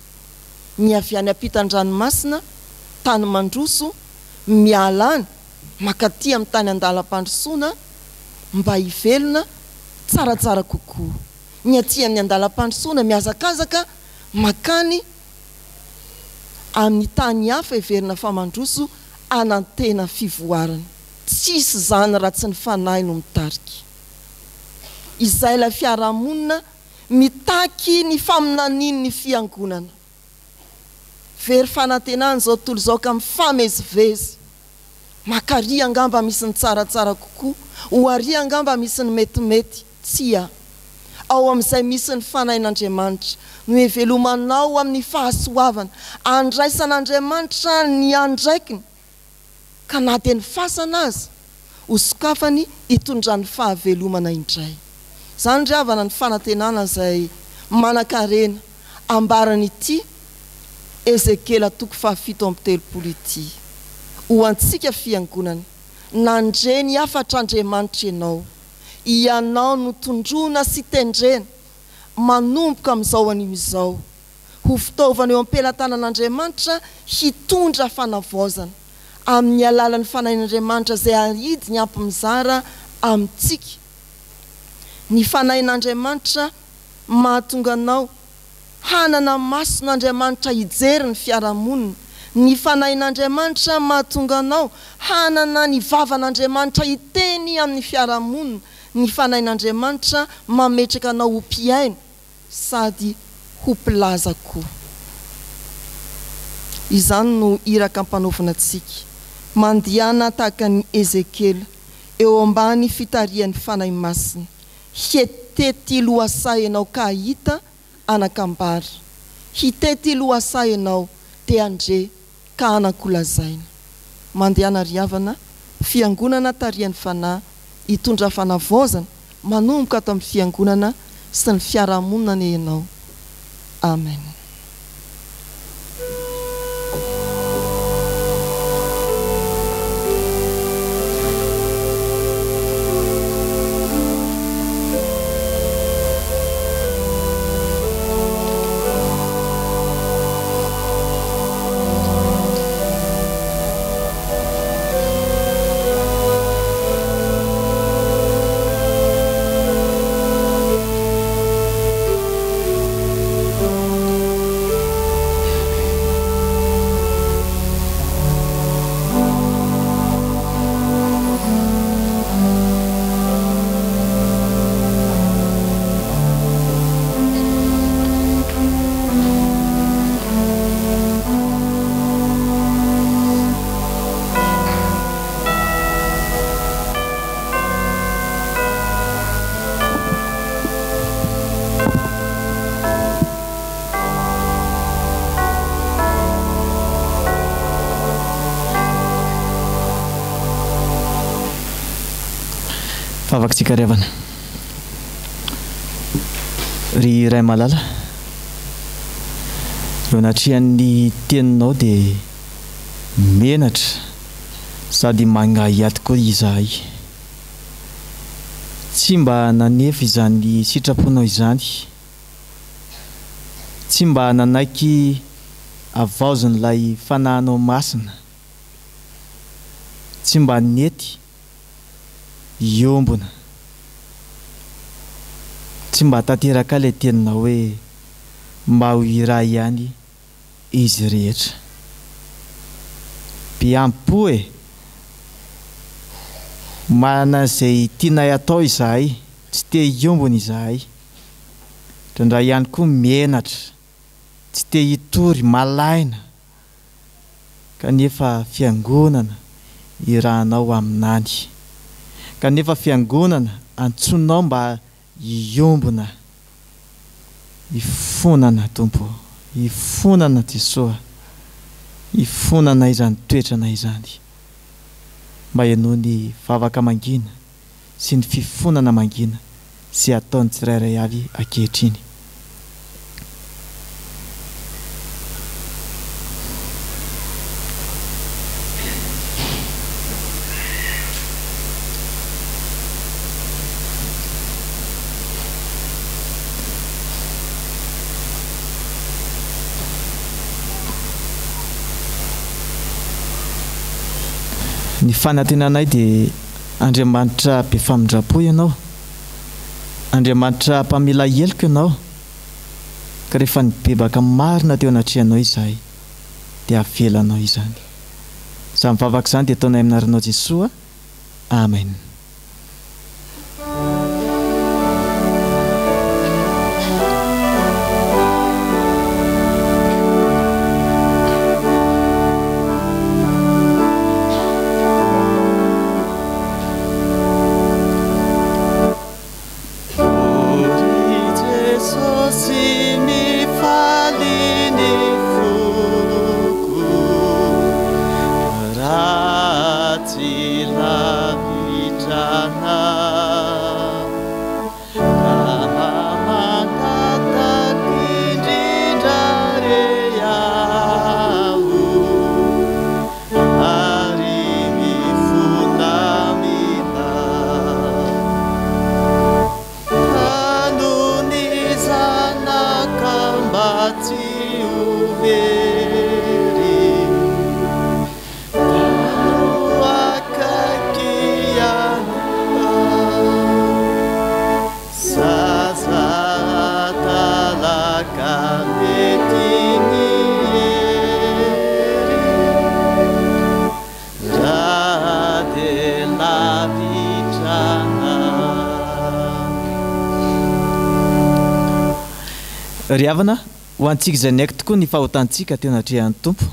Ny avy any ampitan-dranomasina, tany mandroso, mialana makaty amin'ny tany andalam-pandrosoana mba hivelona tsaratsara kokoa. Ny aty amin'ny andalam-pandrosoana miazakazaka makany amin'ny tany hafa hiverina fa mandroso anantena fivoarana. Tsisy zany raha tsy ny fanahy no mitarika. Izay la fiarahamonina mitaky ny faminaniny ny fiangonana. Very fanantenana zao tontolo zao ka mifamezivezy. Makary angamba misy ny tsaratsara kokoa, ho ary angamba misy ny metimety, tsia. Ao amin'izay misy ny fanahin'Andriamanitra, no hevelomanao amin'ny fahasoavana, andraisan'Andriamanitra ny andraikiny, ka na dia ny fasana azy, ho sokafany hitondrany fahavelomana indray. Zany ry havana ny fanantenana izay manan-karena ambarany ity Ezekela 7:30 ity. Ho antsika fiangonana, nandreny afatra Andriamanitra ianao, ianao no tondrona sy tendrena, manomboka amin'izao animizao, ho fitaovana eo am-pelantanan'Andriamanitra hitondra fanavaozana amin'ny alalan'ny fanahin'Andriamanitra izay aridy ny ampy-mizara amintsika. Ny fanahin'Andriamanitra mahatonga anao hanana mason'Andriamanitra hijery ny fiarahamonina, ny fanahin'Andriamanitra mahatonga anao hanana ny vavan'Andriamanitra hiteny amin'ny fiarahamonina. Ny fanahin'Andriamanitra mametraka anao ho mpiaino sady ho mpilaza koa. Izany no iraka ampanaovana antsika mandihana tahaka ny Ezekela eo ambany fitarian'ny fanahy masina. Hitety lohasahy ianao ka hita anakambara, hitety lohasahy ianao te andre ka anakolazaina. Mandihana riavana fiangonana tarian'ny fanahy hitondra fanavaozana manomboka ato amin'ny fiangonana sy ny fiarahamonina ny ianao. Amen. Favaksika revana ry ray malala eo anatrihan'ny teninao dia menatra sady mangahy tokoa izahay. Tsy mba nanefa izany sitraponao izany, tsy mba nanaiky avaozan'ilay fanahinao masina, tsy mba nety iombona, tsy mba tanteraka ilay teninao hoe mba ho iray ihany izy rehetra. Mpiampo mana izay tianay atao izahay, tsy te hiombona izahay. Indray ihany koa menatra, tsy te hitory malaina, kanefa fiangonana irahanao aminany, kanefa fiangonana antsonao mba hiombona. Ifonana Tompo, ifonana Jesosy, ifonana izany toetrana izany, mba ianao ny vavaka mangina sy ny fifonana mangina sy ataony tsirairay avy ankehitriny. Ny fanantenanay dia Andriamanitra be famindrapo ianao, Andriamanitra mpamela heloko ianao, ka rehefa nibebaka marina teo anatrihanao izahay dia avelanao izany. Izany mivavaka izany dia ataonay aminaranao Jesosy. Amen. ry havana ho antsika izay naiky tokoa ny fahotantsika teo anatrehan'ny tompo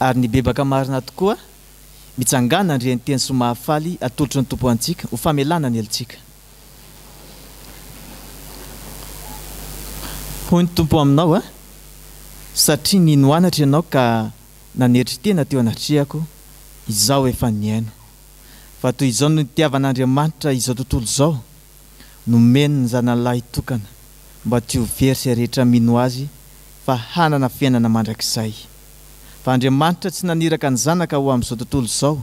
ary ny bebaka marina tokoa mitsangana andreny teny somahafaly atolotry ny tompo antsika ho famelana ny elitsika hoy ny tompo aminao a satria ninoanatra ianao ka nanetry tena teo anatrehako izao efa niaino fa toy izao no nitiavan'Andriamanitra izao tontolo izao nomeny ny zanalahy tokana mba tsy ho very sy rehetra mino azy fa hanana fiainana mandrakizay fa Andriamanitra tsy naniraka ny zanaka ho amin'izao tontolo izao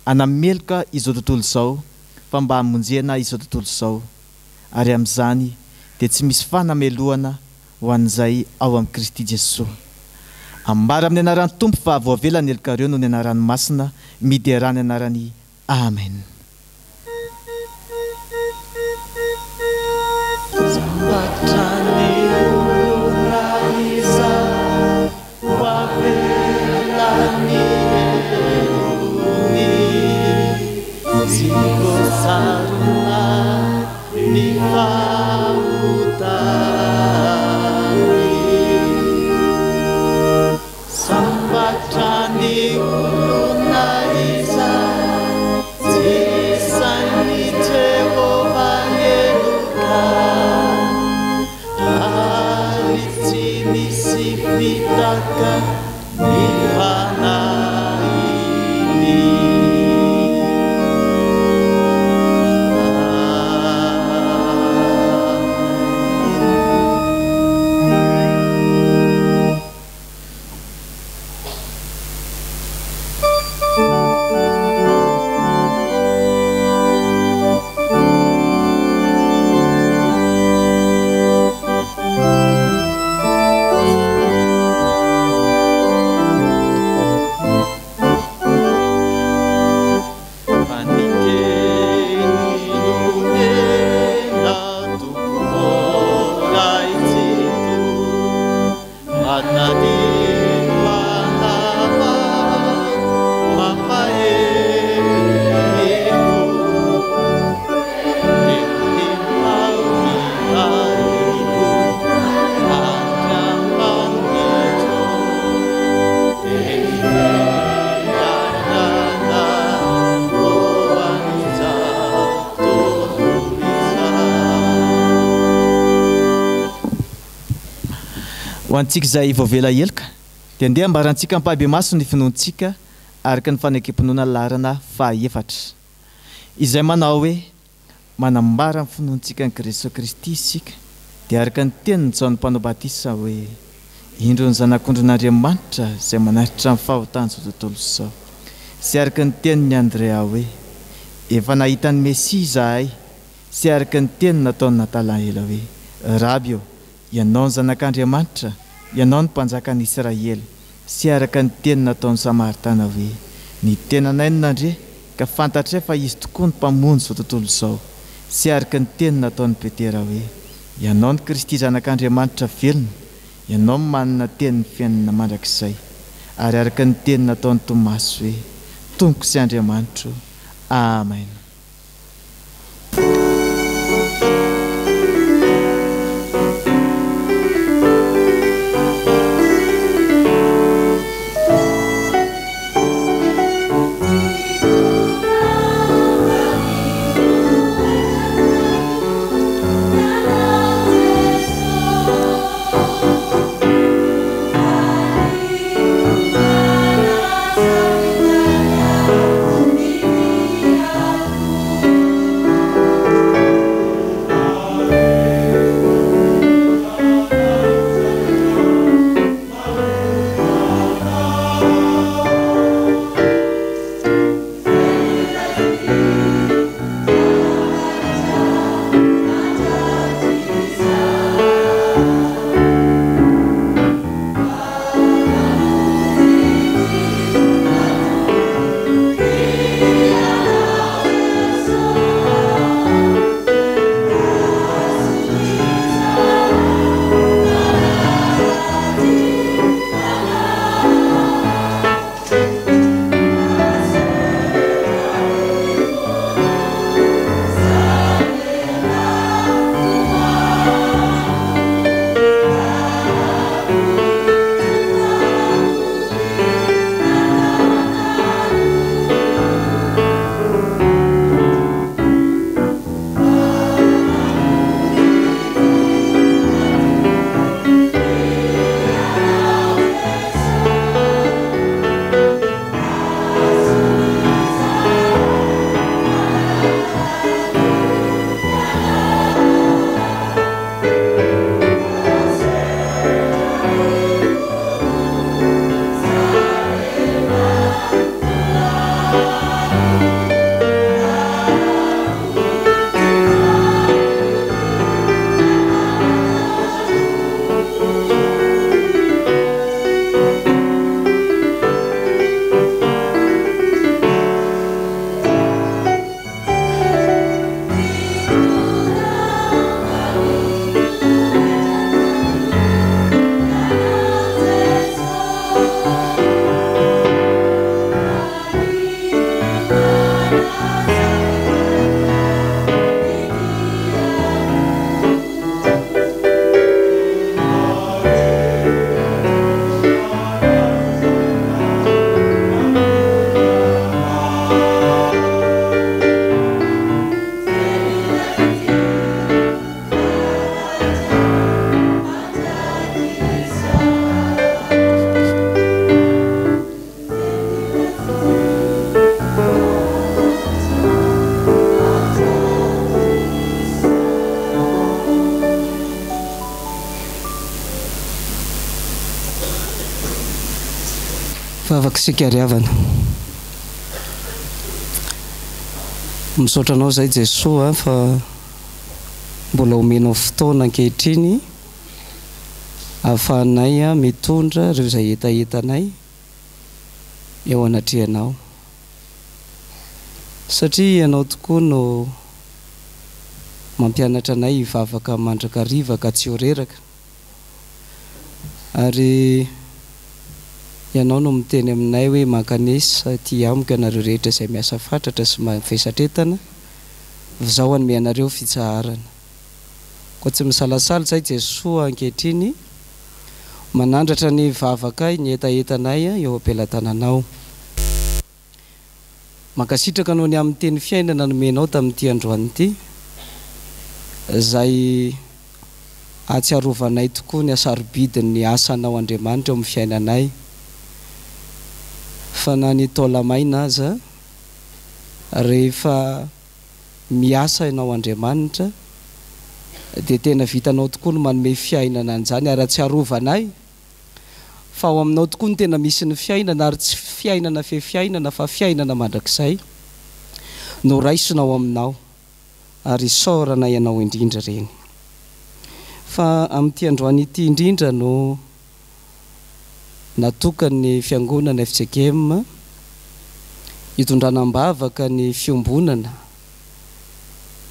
anameloka izao tontolo izao fa mba hamonjena izao tontolo izao ary amin'izany dia tsy misy fanamelohana ho an'izay ao amin'i Kristy Jesosy ambara amin'ny anaran'ny tompo fa voavela ny elokareo no ny anaran'ny masina miderany anarany amen antsika izay voavela elaka dia andeha ambarantsika ampahabe maso ny finoantsika araka ny fanekem-pinoana larana fahaefatra izay manao hoe manambara ny finoantsika ny Jesosy Kristy isika dia araka ny teniny Jaona mpanao batisa hoe indro ny zanak'ondrin'Andriamanitra izay manaritra ny fahotany izao tontolo izao sy araka ny teniny Andrea hoe efa nahita ny Mesia izahay sy araka ny teniny nataony Natalaela hoe Rabio ianao ny zanak'Andriamanitra ianao ny mpanjakan'i Israely sy araka ny teny nataon'ny Samaritana hoe ny tenanay nandre ka fantatray fa izy tokoa ny mpamonjy izao tontolo izao sy araka ny teny nataon'ny Petera hoe ianao ny Kristy zanak'Andriamanitra velona ianao ny manana teny ny fiainana mandrakizay ary araka ny teny nataon'ny Tomasy hoe tompoko sy Andriamanitra amen Yeah. Vavaka sikariavana. Misaotranao zay Jesosy fa mbola omenao fotoana ankehitriny ahafahanay mitondra ireo izay etaetanay eo anatrehanao. Satria ianao tokoa no mampianatra anay hivavaka mandrakariva ka tsy ho reraka. Ary ianao no miteny aminay hoe mankanesa ty amiko ianareo rehetra izay miasa fatratra sy mafesatretana, izao anome anareo fitsaharana. Koa tsy misalasala zay Jesosy ankehitriny manandratra ny vavaka ny etaetanay eo am-pelatananao. Mankasitraka noho ny amin'ny teny fiainana nomenao tamin'ity androany ity, izay atsiarovanay tokoa ny asarobidin'ny asanao Andriamanitra eo amin'ny fiainanay. Fa na ny taolamaina aza rehefa miasa ianao Andriamanitra dia tena vitanao tokoa no manome fiainana an'izany, ary atsiarovanay fa ao aminao tokoa no tena misy ny fiainana, ary tsy fiainana fiainana fa fiainana mandrakizay no raisinao aminao, ary isaoranay ianao indrindra reny. Fa amin'ity androany ity indrindra no natokany fiangonana FJKM hitondranam-bavaka ny fiombonana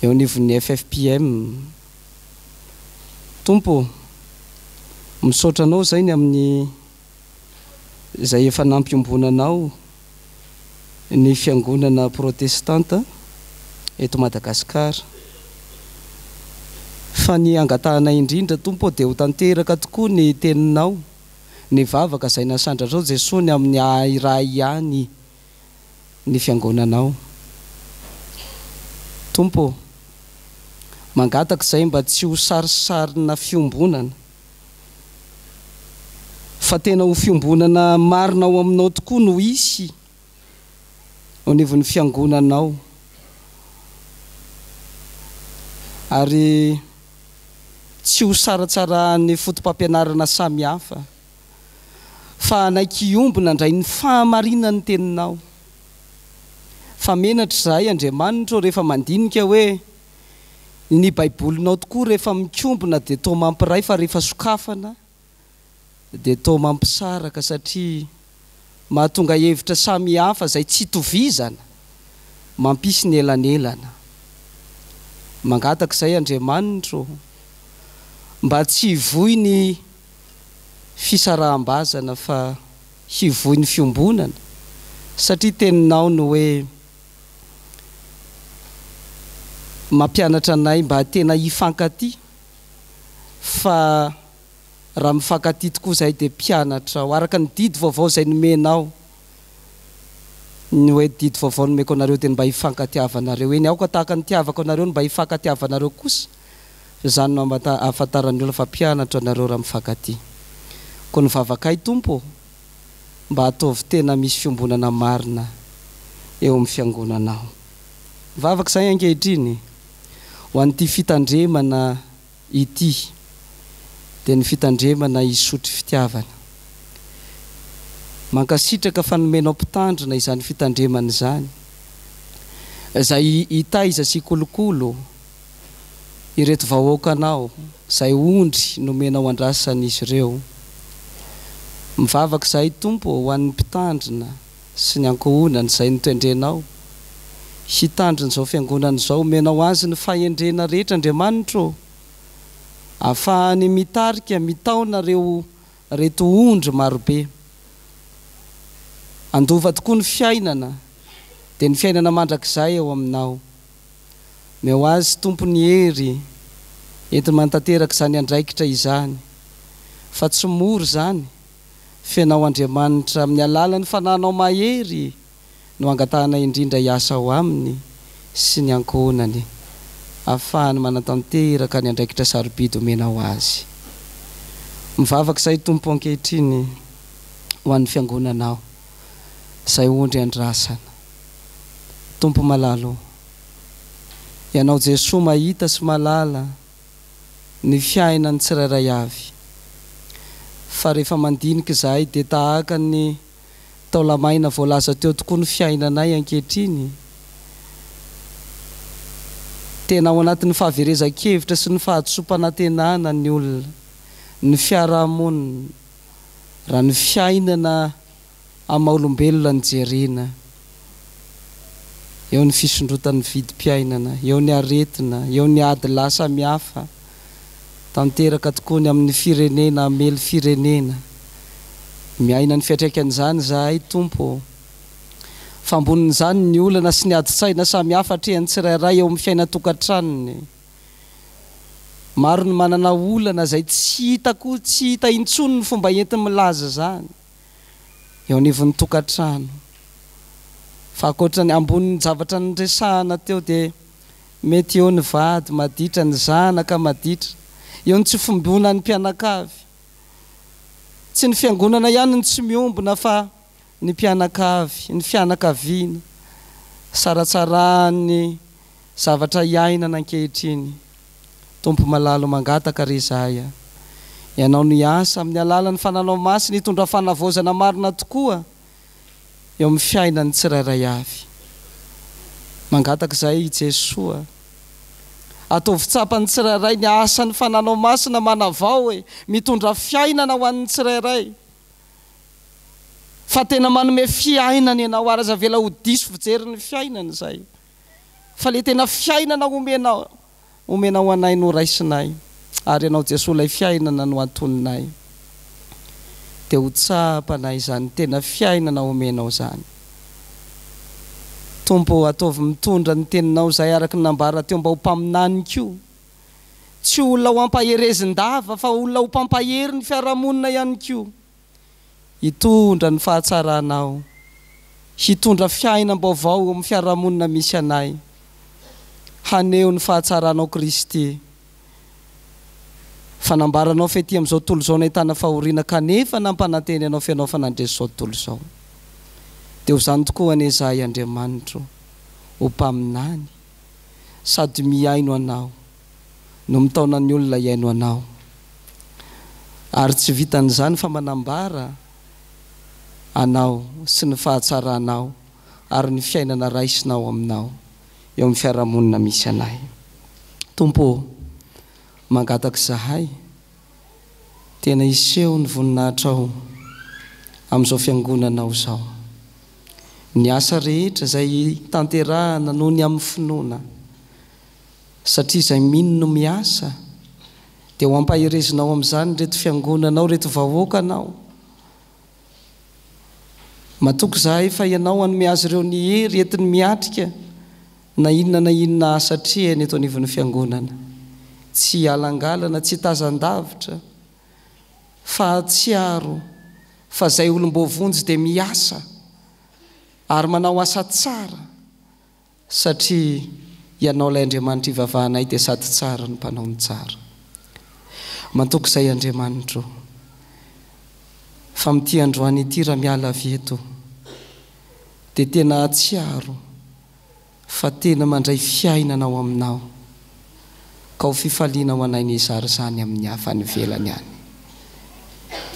eo anivon'ny FFPM. Tompo, misaotranao zay ny amin'ny izay efa nampiombonanao ny fiangonana protestanta eto Madagasikara. Fa ny angatahana indrindra Tompo dia ho tanteraka tokoa ny teninao, ny vavaka izay nasandratrao Jesosy ny amin'ny iray ihany ny fiangonanao. Tompo, mangataka izay mba tsy ho sarisarina fiombonana, fa tena ho fiombonana marina ao aminao tokoa no isy ao anivon'ny fiangonanao. Ary tsy ho saratsarahan'ny fotom-pampianarana samihafa, fa naikiombona indray ny fahamarinany teninao. Fa menatra izahay Andriamanitra rehefa mandinika hoe ny baibolinao tokoa rehefa mikombona dia toa mampiray, fa rehefa sokafana dia toa mampisaraka, satria mahatonga hevitra samihafa izay tsy tovizana mampisy ny elanelana. Mangataka izay Andriamanitra mba tsy hivoy ny fisaraham-bazana fa hivoy ny fiombonana, satria teninao no hoe mampianatra anay mba tena hifankaty, fa raha mifankaty tokoa izay dia mpianatra ao araka ny didy vaovao izay nomenao, ny hoe didy vaovao nomeko anareo tena mba hifankatiavanareo eny. Aoka tahaka ny tiavako anareo no mba hifankatiavanareo kosa, izany no ahafantaran'ny olona fa mpianatra anareo raha mifankaty. Koa ny vavakay Tompo, mba ataovy tena misy fiombonana marina eo amin'ny fiangonanao. Vavaka izay ankehitriny ho an'ity fitandremana ity dia ny fitandremana hisotry fitiavana. Mankasitraka fanomenao mpitandrina izany fitandremana izany, izay hitaiza sy kolokolo ireto vahoakanao izay ondry nomenao andrasan'izy ireo. Mivavaka izay Tompo ho an'ny mpitandrina sy ny ankohonana izay nitendrenao hitandrina izao fiangonana izao, menao azy ny fahendrena rehetra Andriamanitra, ahafahany mitarika mitaona reto ondry marobe. Andova tokoa ny fiainana dia ny fiainana mandrakizay ao aminao. Meo azy Tompo ny hery entiny mantanteraka izany andraikitra izany, fa tsy mora izany, fianao Andriamanitra amin'ny alalan'ny fananao mahery no angatahana indrindra hiasa ao aminy sy ny ankohonany, ahafahany manatanteraka ny andraikitra sarobidy omenao azy. Mivavaka izay Tompo ankehitriny ho an'ny fiangonanao izay ondry andrasana. Tompo malalo, ianao Jesosy mahita sy malala ny fiainany tsirairay avy, fa rehefa mandinika izahay dia tahaka ny tao lamaina voalaza teo tokoa ny fiainanay ankehitriny tena ao anatin'ny fahaverezan-kevitra sy ny fahatsompanantenana ny olona ny fiarahamonina raha ny fiainana amaha-olombelona ny jerena eo ny fisondrotan'ny vidim-piainana eo ny aretina eo ny ady lasa mihafa tanteraka tokoa ny amin'ny firenena amely firenena miaina ny fiatraikan'izany zahay tompo fambonin'izany ny olana sy ny adi-tsaina samihafa atrehany tsirairay eo amin'ny fiainatokantranony maro ny manana olana zay tsy hita intsony ny fomba enti milaza zany eo anivon'ny tokantrano fa akoatrany ambonin'ny zavatra nyresahana teo dia mety eo ny vady maditra ny zanaka maditra eo ny tsy fombona ny mpianakavy tsy ny fiangonana ihany ny tsy miombona fa ny mpianakavy ny fianakaviana saratsarany zavatra iainana ankehitriny tompo malalo mangataka rezaya ianao ny asa amin'ny alalan'ny fananao masina hitondra fanavozana marina tokoa eo amin'ny fiainany tsirairay avy mangataka izay Jesoa ataovy tsapany tsirairay ny asany fananao masina manavao hoe mitondra fiainana ho an'ny tsirairay fa tena manome fiainana ianao araza vela ho diso fijeriny fiainana izay fa le tena fiainana omena ho anay no raisinay ary ianao Jesoa ilay fiainana no antoninay dia ho tsapanay izany tena fiainana omenao zany tompo ataovy mitondra ny teninao izay araka nambara teo mba ho mpaminany koa tsy olona ho ampaherezin-dava fa olona ho mpampahery ny fiarahamonina ihany koa hitondra ny fahatsaranao hitondra fiainam-baovao amin'ny fiarahamonina misy anay haneo ny fahatsaranao Kristy fanambaranao fety amin'izao tontolo izao nahitana fahoriana kanefa nampananteny ianao fianao fanandresy izao tontolo izao dia ho zany tokoa ane zahay Andriamanitro ho mpaminany sady miaino anao no mitaona ny olona iaino anao ary tsy vitan'izany fa manambara anao sy ny fahatsaranao ary ny fiainana raisinao aminao eo amin'ny fiarahamonina misy anay tompo mangataka zahay tena iseho ny voninahitra ao amin'izao fiangonanao izao ny asa rehetra izay tanterahana noho ny amin'ny finoana satria izay mino no miasa dia ho ampaherezinao amin'izany reto fiangonanao reto vahoakanao matoky zahay fa ianao hanome azy ireo ny hery entiny miatrika na inona asa trehany eto anivon'ny fiangonana tsy alangalana tsy tazan-davitra fa tsiaro fa zay olom-bovonjy dia miasa ary manao asa tsara satria ianao ilay Andriamanitra ivavahanay dia sady tsara ny mpanao ny tsara matoky izay Andriamanitro fa mity androany ity raha miala avy eto dia tena atsiaro fa tena mandray fiainana ao aminao ka ho fifaliana ho anay ny izary zany amin'ny hafa ny velany any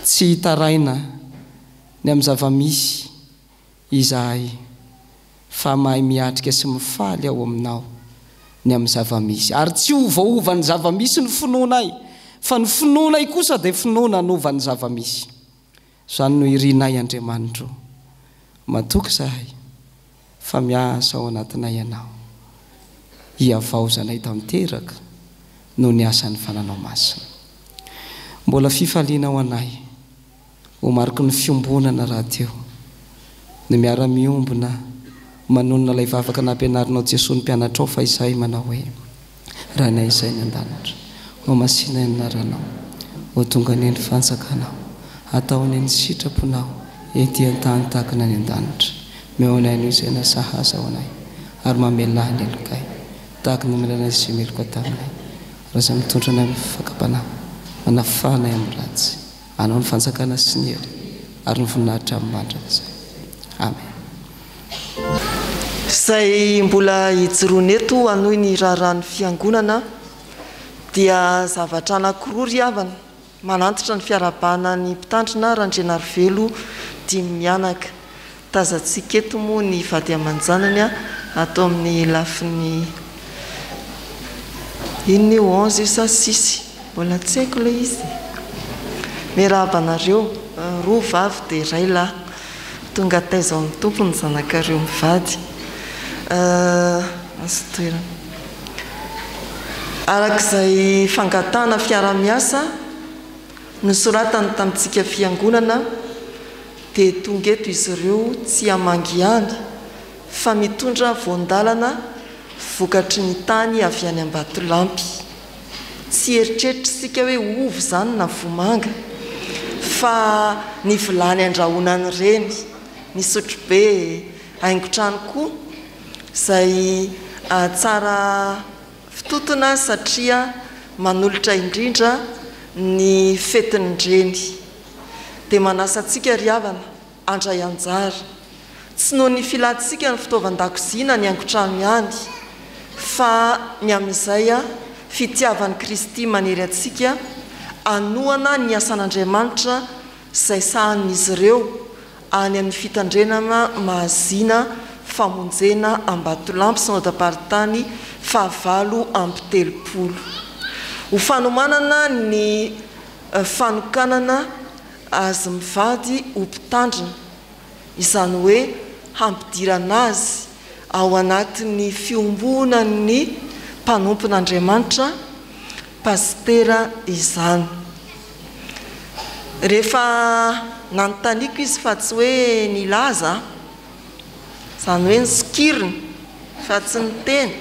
tsy hitaraina ny amin'ny zavamisy izahay fa mahay miatrika sy mifaly ao aminao ny amin'ny zavamisy ary tsy ovaova ny zavamisy ny finoanay fa ny finoanay kosa dia finoana nova ny zavamisy zany no irinay Andriamanitro matoky zahay fa miasa ao anatinay ianao hiavaozanay tanteraka no ny asan'ny fananao masina mbola fifaliana ao anay ho mariky ny fiombonana raha teo ny miara-miombona manonona ilay vavaka nampianarinao Jesoa ny mpianatrao fa izay manao hoe raha nay izay ny an-danitra ho masina ny anaranao ho tonga ny endry fanjakanao atao ny sitraponao ety an-tany tahakana ny an-danitra meo anay no izay nasahaza ao anay ary mamelay ny elokay tahaka ny milana izay meloko taminay raha izay mitondra anay amin'ny fakampanahy manafanay amin'ny ratsy anao ny fanjakana sy ny hery ary ny voninahitra amin'ny mandraka izay amen. Izay mbola hijoroana eto anohy ny raharahany fiangonana dia zavatra anankiroa ry havana manantitra ny fiarabana ny mpitandrina Randrenarivelo dimy mianaka tazantsika eto moa ny vady aman-janany atao amin'ny lafiny iny 11 sa 6 mbola tsy haiko ilay izy. Miarabanareo roa vavy dia iray lahy tonga taiza amin'ny tompony zanakareo mivady azo toerana arak'izay fangatana fiara-miasa nosoratany tamintsika fiangonana dia tonga eto izy ireo tsy hamangiany fa mitondra voandalana vokatry ny tany avy any Ambatolampy. Tsy eritreritrisika hoe ovy zany na vomanga fa ny vilany andrahonany reny, ny sotrobe, haingotrano koa izay tsara fitotona satria manolotra indrindra ny fetin'ireny. Dia manasa antsika ry havana andray anjara tsy noho ny filantsika ny fitaovan-dakozina ny haingotrano ihany fa ny amin'izay fitiavan'i Kristy manery antsika anoana ny asan'Andriamanitra izay sahan'izy ireo any amin'ny fitandrenana mahazina famonjena Ambatolampy synodam-paritany 9/7. Ho fanomanana ny fanokanana azy mivady ho mpitandrina, izany hoe hampidirana azy ao anatin'ny fiombonan'ny mpanompon'Andriamanitra pastera izany. Rehefa nanontaniako izy fa tsy hoe nilaza, izany hoe nisokiriny fa tsy niteny.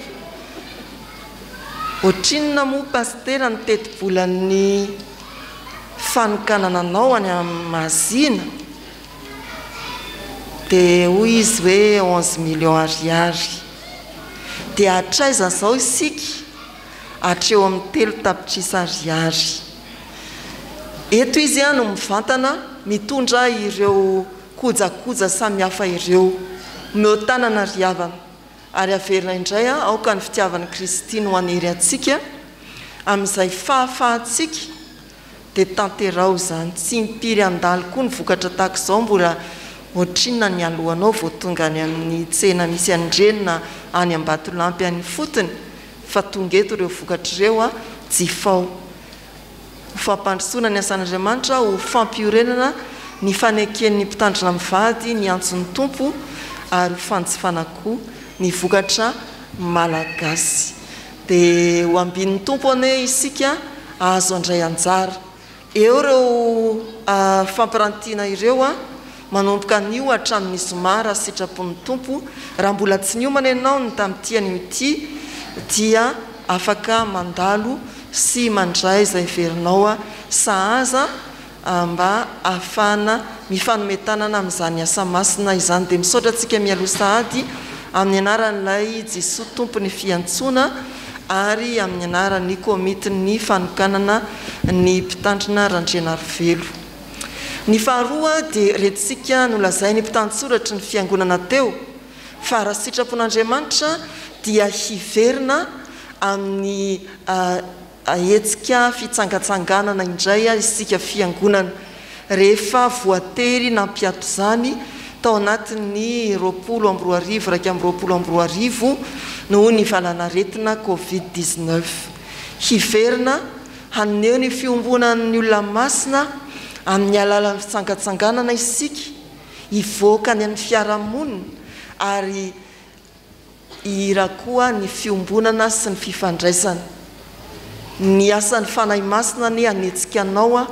Ohatrinona moa pastera ny teti-bolan'ny fanokanana anao any amin'ny mahazina? Dia hoy izy hoe 11 millions ariary. Dia hatraiza zao isika? Hatreo amin'ny 3 tapitrisa ariary. Eto izy no mivantana mitondra ireo kojakoja samihafa ireo meo tanana ry havana, ary averina indray aoka ny fitiavan'i Kristy no hanery antsika amin'izay fahafahantsika dia tanterao zany, tsy mpiry andalo koa ny vokatra tahaka izao. Mbola ohatrinona ny alohanao vao tonga any amin'ny tsena misy andrenina any Ambatolampy any fotony, fa tonga eto ireo vokatra ireo jifao. Ho fampandrosoana ny asan'Andriamanitra, ho fampiorenana ny faneken'ny mpitandrina mivady ny antson'ny tompo, ary ho fanjifana koa ny vokatra malagasy. Dia ho ambin'ny tompo ane isika azo andray anjara. Eo ireo fampirantiana ireo manomboka an'io hatramin'ny zoma raha sitrapon'ny tompo. Raha mbola tsy niomana ianao ny tamin'ity an'ity dia afaka mandalo sy mandray izay verinao sahaza mba ahafahana mifanometanana amin'izany asa masina izany. Dia misaotra antsika mialoha sahady amin'ny anaran'ilay Jesosy tompony fiantsoana ary amin'ny anaran'ny komitin'ny fanokanana ny mpitandrina Randrianarivelo. Ny faharoa dia retintsika nolazainy mpitantsoratra ny fiangonana teo fa raha sitrapon'Andriamanitra dia hiverina amin'ny hetsika fitsangatsanganana indray isika fiangonana rehefa voatery nampiato zany tao anatin'ny 2022 noho ny valanaretina Covid-19. Hiverina haneo ny fiombonan'ny olona masina amin'ny alalan'ny fitsangatsanganana isika hivoaka ny amin'ny fiarahamonina ary irakoa ny fiombonana sy ny fifandraisana. Ny asan'ny fanahy masina ny anetsika-nao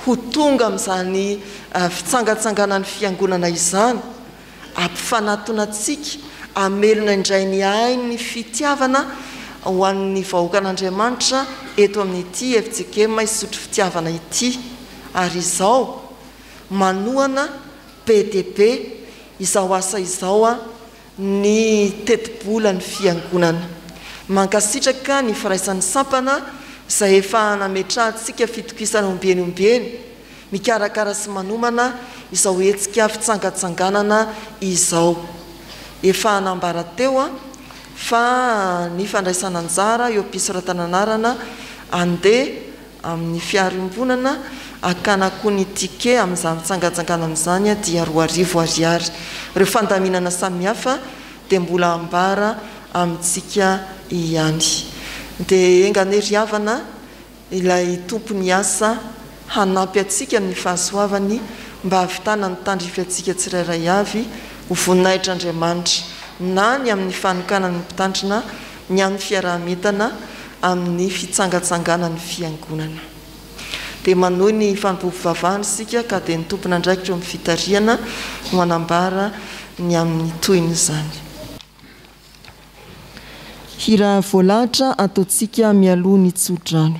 ho tonga amin'izany fitsangatsanganan'ny fiangonana izany, ampifanatonatsika amelona indray ny ainy fitiavana ho an'ny vahoakan'Andriamanitra eto amin'ity FJKM isotro fitiavana ity. Ary izao manoana PDB izao asa izao ny teti-bolan'ny fiangonana. Mankasitraka ny firaisan'ny sampana izay efa nametrahantsika fitokisana ombeny mikarakara sy manomana izao hetsika fitsangatsanganana izao. Efa hanambara teo fa ny fandraisana anjara eo ampisoratananarana andeha amin'ny fiarombonana akana koa ny tike amin'izany tsangatsangana amin'izany dia 4 ariary. Ireo fandaminana samihafa dia mbola ambara amintsika ihany. Dia enganeriavana ilay tompony asa hanampy atsika amin'ny fahasoavany mba havitana ny tandrify atsika tsirairay avy ho voninahitra Andriamanitra na ny amin'ny fanokanany mpitandrina ny amin'ny fiarahametana amin'ny fitsangatsanganany fiangonana. Dia manohy ny fanompoam-pivavahana isika ka dia ny tompona andraikitra amin'ny fitariana no anambara ny amin'ny toiny izany. Hira voalahatra ataontsika mialoha ny tsodrano.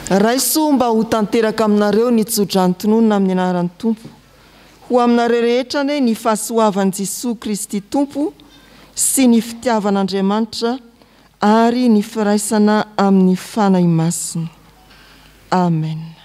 Raiso mba ho tanteraka aminareo ny tsodranotononona amin'ny anaran'ny Tompo. Ho aminareo rehetra ne ny fahasoavan'i Jesosy Kristy Tompo sy ny fitiavan'Andriamanitra ary ny firaisana amin'ny fanahy masina. Amen.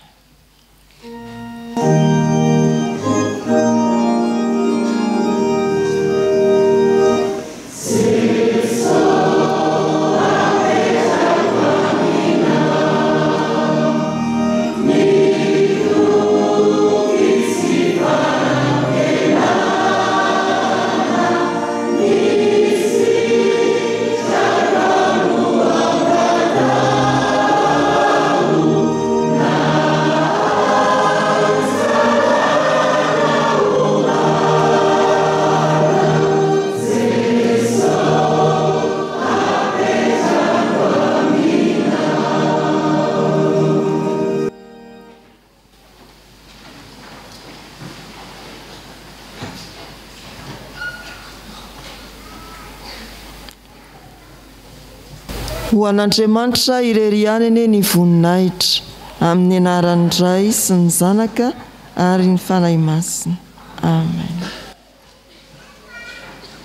Ho an'Andriamanitra irery ihany ny voninahitra amin'ny anaran'ny Ray sy ny Zanaka ary ny fanahy masina. Amen.